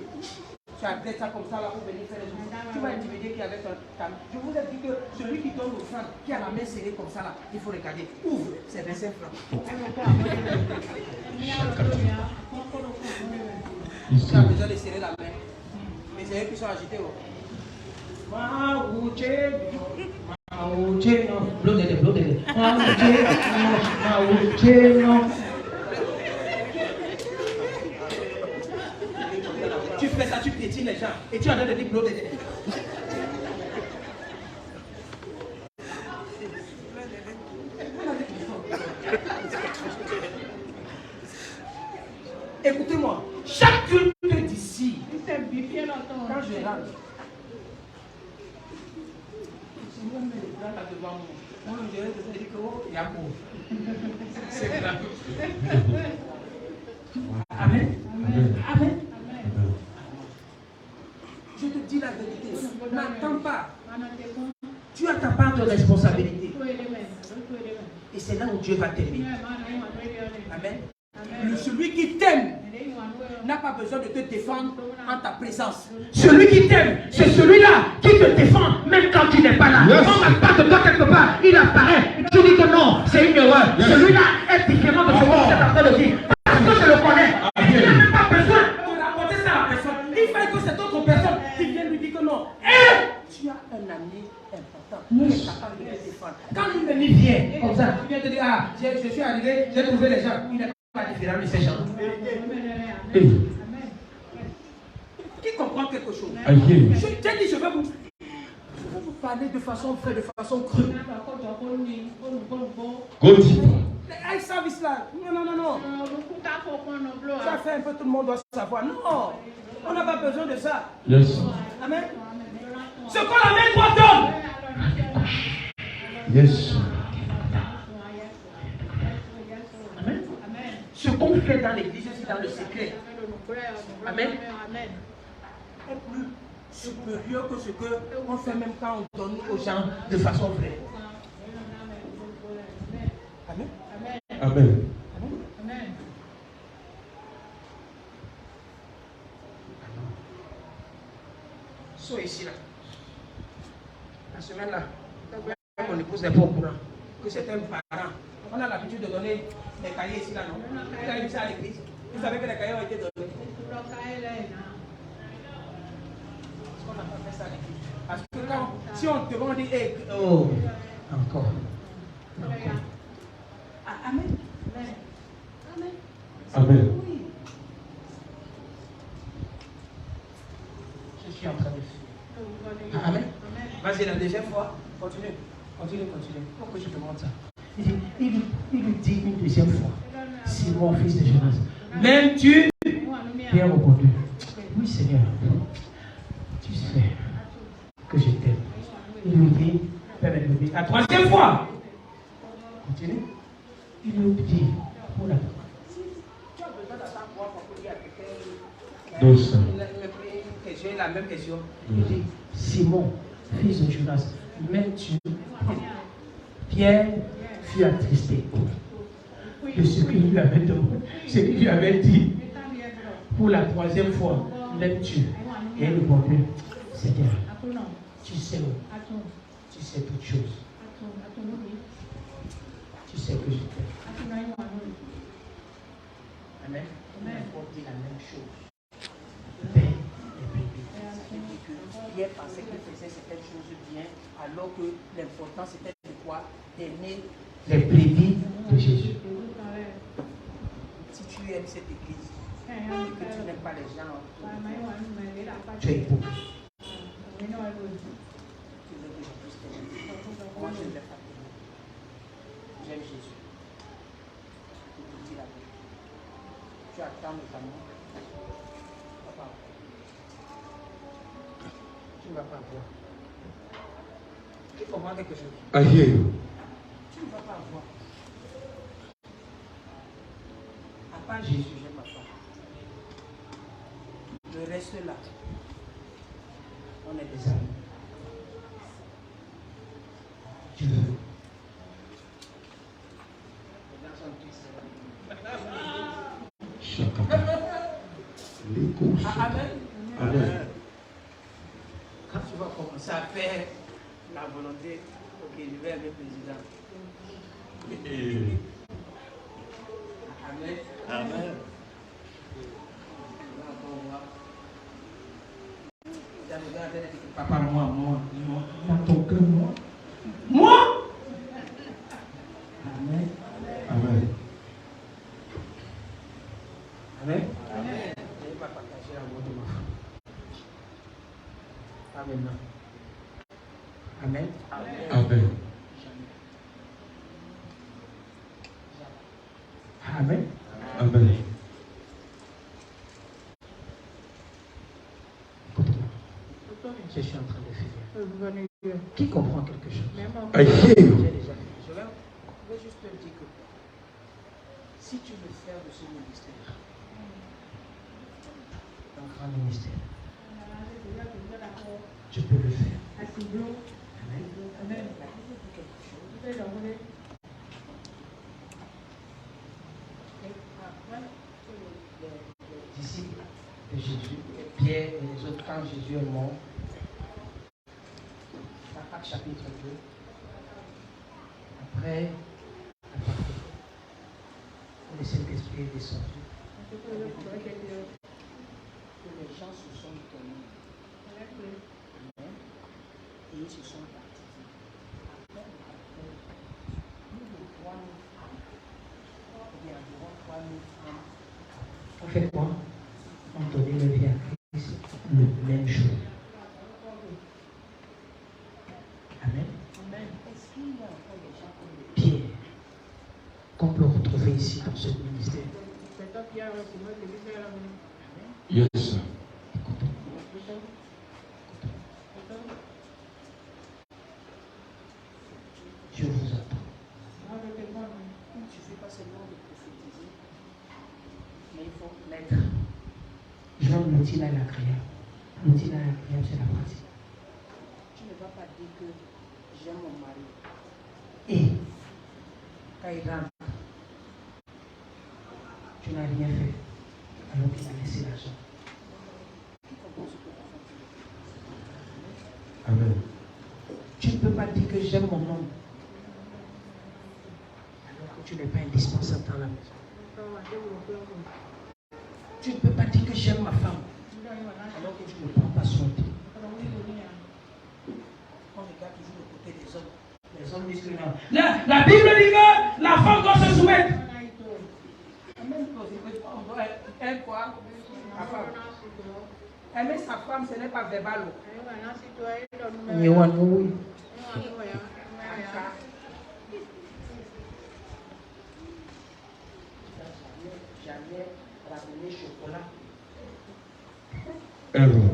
Tu as fait ça comme ça là pour venir faire les choses. Tu vas intimider qui avec ta... Je vous ai dit que celui qui donne l'offrande, qui a la main serrée comme ça là, il faut regarder. Ouvre, c'est 25 francs. Tu as besoin de serrer la main. Mais c'est eux qui sont agités. Tu fais ça, tu piétines les gens et tu as l'air de dire bloc. Écoutez-moi, chaque culte d'ici, quand je rentre, Amen. Amen. Je te dis la vérité. N'attends pas. Tu as ta part de responsabilité. Et c'est là où Dieu va t'aimer. Amen. Celui qui t'aime n'a pas besoin de te défendre en ta présence. Celui qui t'aime, c'est celui-là qui te défend même quand tu n'es pas là. Yes. On ne parle pas de toi quelque part, il apparaît. Tu dis que non, c'est une erreur. Yes. Celui-là est différent de celui qui est en train de dire. Parce que je le connais. Il n'a même pas besoin de raconter ça à la personne. Il fallait que cette autre personne qui vienne lui dire que non. Tu as un ami important qui est capable de te défendre. Quand l'ennemi vient comme ça, il vient te dire, ah, je suis arrivé, j'ai trouvé les gens. Il n'est pas différent de ces gens. Qui comprend quelque chose? Je t'ai dit, je vais vous parler de façon vraie, de façon crue. Les high service là, non. Ça fait un peu tout le monde doit savoir. Non, on n'a pas besoin de ça. Yes. Amen. Ce qu'on la main droite donne. Yes. Amen. Ce qu'on fait dans l'église, c'est dans le secret. Amen. Est plus supérieur que ce qu'on fait même quand on donne aux gens de façon vraie. Amen. Amen. Sois ici là. La semaine là, mon épouse n'est pas au courant que c'est un parent. On a l'habitude de donner des cahiers ici là, non? Vous avez vu ça à l'église? Vous savez que les cahiers ont été donnés. Parce qu'on n'a pas fait ça à l'église. Parce que quand, si on te demande, hey, oh, encore. Ah, amen. Amen. Amen. Oui. Je suis en train de fuir. Amen. Vas-y, la deuxième fois. Continue. Pourquoi je te montre ça? Il lui dit une deuxième fois. Simon, fils de Jonas, m'aimes-tu? Pierre répondit, oui Seigneur, tu sais que je t'aime. Il lui dit, la troisième fois. Continue. Il lui dit, pour la la même question. Il dit, Simon, fils de Jonas, m'aimes-tu? Pierre fut attristé de ce qu'il lui avait demandé, ce qu'il lui avait dit. Pour la troisième fois, m'aimes-tu? Et il répondit, Seigneur, tu sais toutes choses. Tu sais que je t'aime. Amen. On dit la même chose. Pierre pensait qu'il faisait certaines choses bien, alors que l'important c'était de quoi? D'aimer les brebis de Jésus. Si tu aimes cette église, et que tu n'aimes pas les gens, tu es hypocrite. Tu veux que je puisse t'aimer. Moi je ne vais pas t'aimer. J'aime Jésus. Je te dis la vérité. Tu attends mes amours. Papa. Tu ne vas pas avoir. Tu comprends quelque chose? I hear you. Tu ne vas pas avoir. À part Jésus, j'aime ma femme. Le reste là, on est des amis. Dieu. Amen. Amen. Quand tu vas commencer à faire la volonté, ok, je vais aimer le président. Amen. Amen. Papa, moi. Dans ton cœur, moi. Amen. Amen. Amen. Amen. Je ne vais pas partager la mort de ma femme. Pas maintenant. Amen. Amen. Amen. Amen. Je suis en train de finir. Qui comprend quelque chose? I hear you. J'ai déjà fini. Je vais juste te dire que si tu veux faire de ce ministère un grand ministère, tu peux le faire. Amen. Amen. Les disciples de Jésus, Pierre et les autres, quand Jésus est mort, dans Actes chapitre 2, après la Pentecôte, le Saint-Esprit est descendu. Que les gens se sont donnés. Amen. Et ils se sont baptisés. Après, nous de 3 000 femmes, il y a environ 3 000 femmes. On fait quoi? On donne le vie à Christ, le même jour. Amen. Est-ce qu'il y a encore des gens comme Pierre qu'on peut retrouver ici dans ce ministère? Yes, sir. Je vous attends. Je ne fais pas seulement de prophétiser, mais il faut l'être. Jean l'outil à la prière. L'outil à la prière, c'est la pratique. Tu ne vas pas dire que j'aime mon mari. Et Quand il rentre, tu n'as rien fait alors qu'il a laissé l'argent. Amen. Tu ne peux pas dire que j'aime mon homme alors que tu n'es pas indispensable dans la maison. Tu ne peux pas dire que j'aime ma femme alors que tu ne prends pas soin d'elle. on regarde toujours le côté des hommes. Les hommes disent que non. La Bible dit que la femme doit se soumettre. Elle quoi? La femme. Aimer sa femme, ce n'est pas verbal. Jamais ramener chocolat. Error.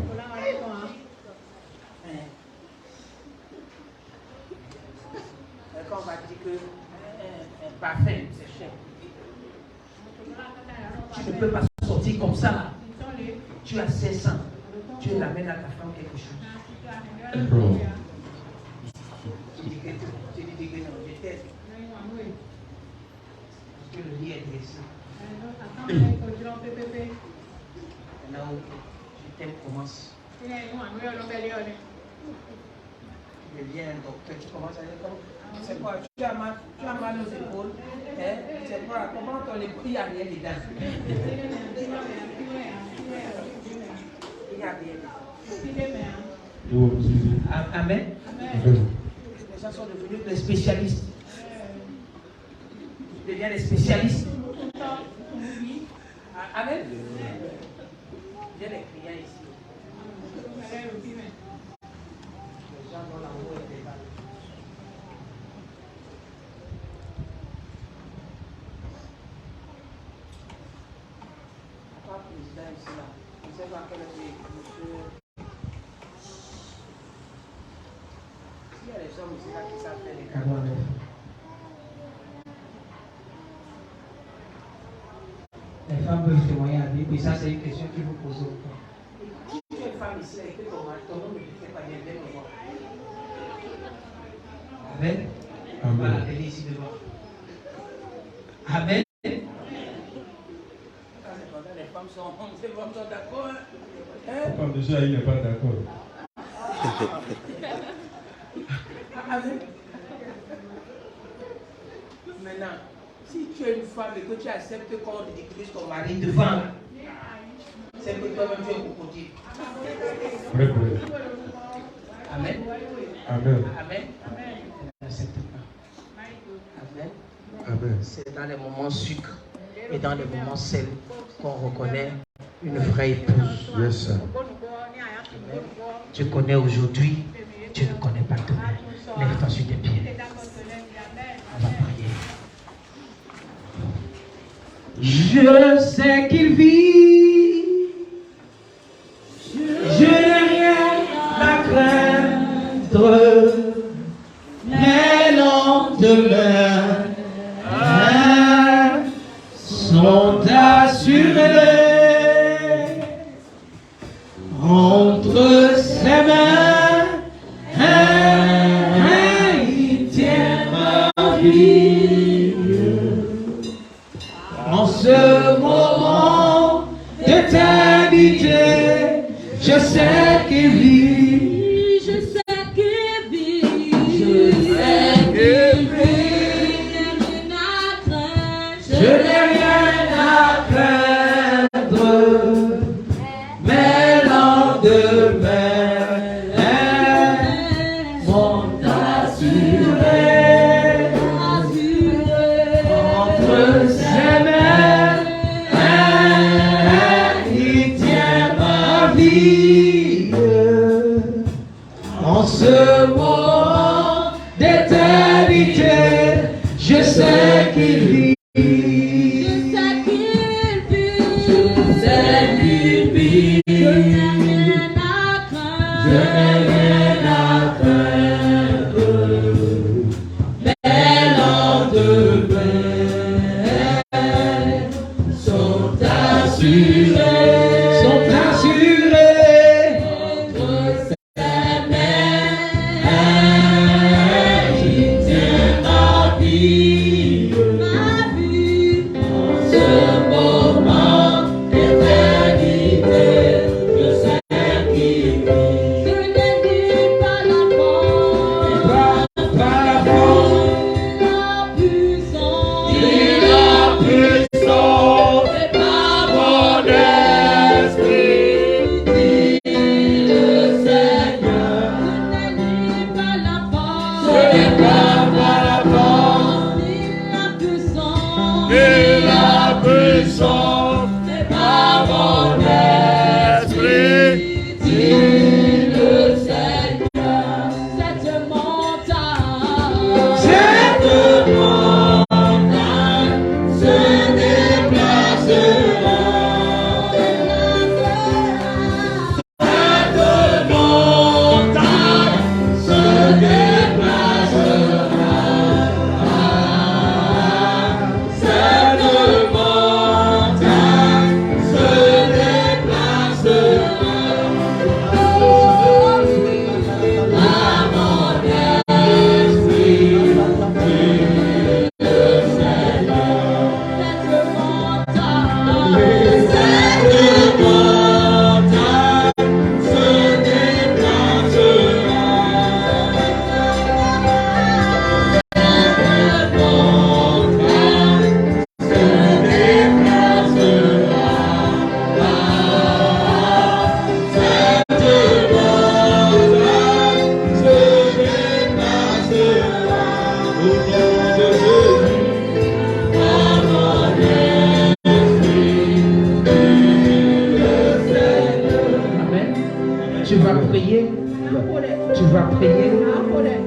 Quand on va dire que un parfum, c'est cher. Tu ne peux pas sortir comme ça là. Tu as 16 ans. Tu ramènes à ta femme quelque chose. Error. Tu dis que non, je t'aime. Parce que le lit est dressé. Là où je t'aime commence. Tu deviens un docteur, tu commences à dire comme. C'est quoi? Tu as mal aux épaules. Hein? C'est quoi? Comment ton épaule? Il n'y a rien dedans. Il n'y a rien. Amen. Amen. Les gens sont devenus des spécialistes. Ils deviennent des spécialistes. Amen. J'ai les clients ici. Les gens dont l'amour est débat. Pas président ici là. Je ne sais pas quel est monsieur. S'il y a des hommes ici là qui savent faire les cadeaux. Les femmes peuvent témoigner à lui, et ça c'est une question qu'il vous pose. Si tu es une femme ici et que ton homme ne te fait pas bien, viens me voir. Amen. Amen. Voilà, elle est ici devant. Amen. Les femmes sont d'accord. Hein? Comme déjà, il n'est pas d'accord. Amen. Maintenant, si tu es une femme et que tu acceptes qu'on ridiculise ton mari devant, c'est que toi-même tu es crocodile. Vrai, vrai. Amen. Amen. Amen. N'accepte pas. Amen. Amen. C'est dans les moments sucre et dans les moments sel qu'on reconnaît une vraie épouse. Yes, sir. Tu connais aujourd'hui, tu ne connais pas demain. Lève-toi sur tes pieds. On va prier. Je sais qu'il vit. Je n'ai rien à craindre. Les lendemains sont assurés. Entre ses mains, il tient ma vie. En ce moment d'éternité, je sais qu'il vit. Je sais qu'il vit. Je sais qu'il vit. Je n'ai rien à craindre. Mes lendemains sont assurés. Entre ses mains, il tient ma vie. En ce moment d'éternité, je sais qu'il vit. Je sais qu'il vit.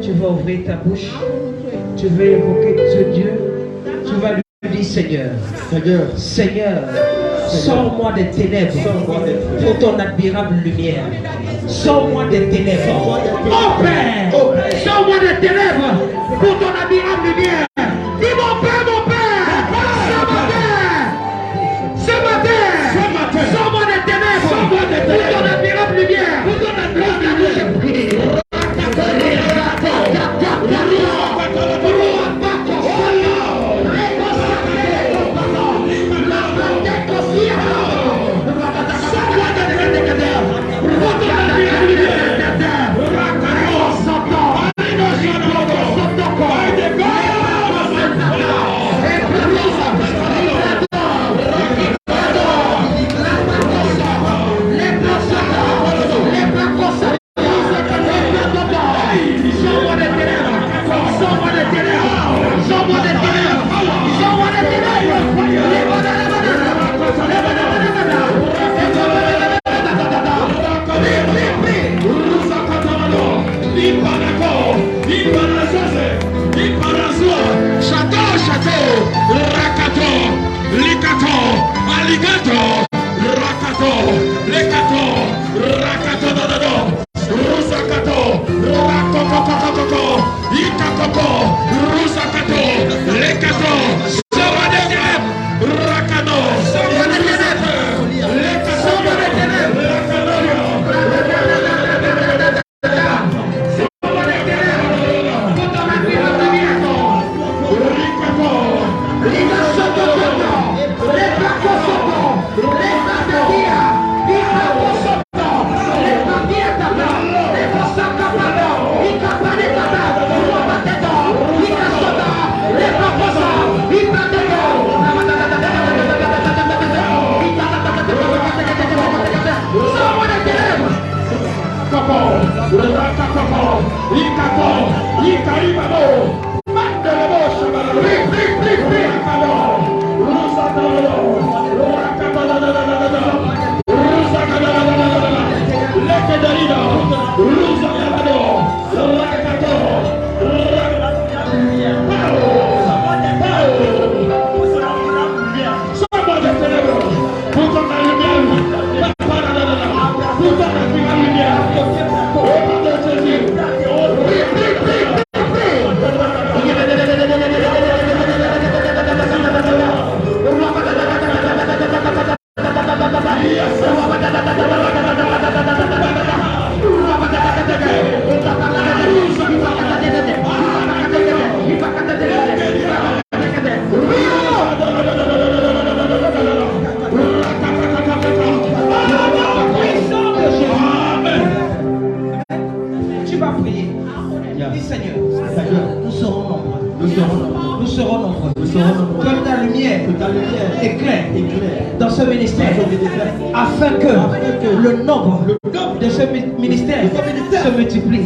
Tu vas ouvrir ta bouche. Tu vas évoquer ce Dieu. Tu vas lui dire Seigneur, Seigneur, sors-moi des ténèbres pour ton admirable lumière. Sors-moi des ténèbres. Oh Père, sors-moi des ténèbres pour ton admirable lumière. Dis mon Père, ce matin, sors-moi des ténèbres pour ton admirable lumière. Je prie. Nous serons nombreux. Que ta lumière éclaire dans ce ministère. Afin que le nombre de ce ministère se multiplie.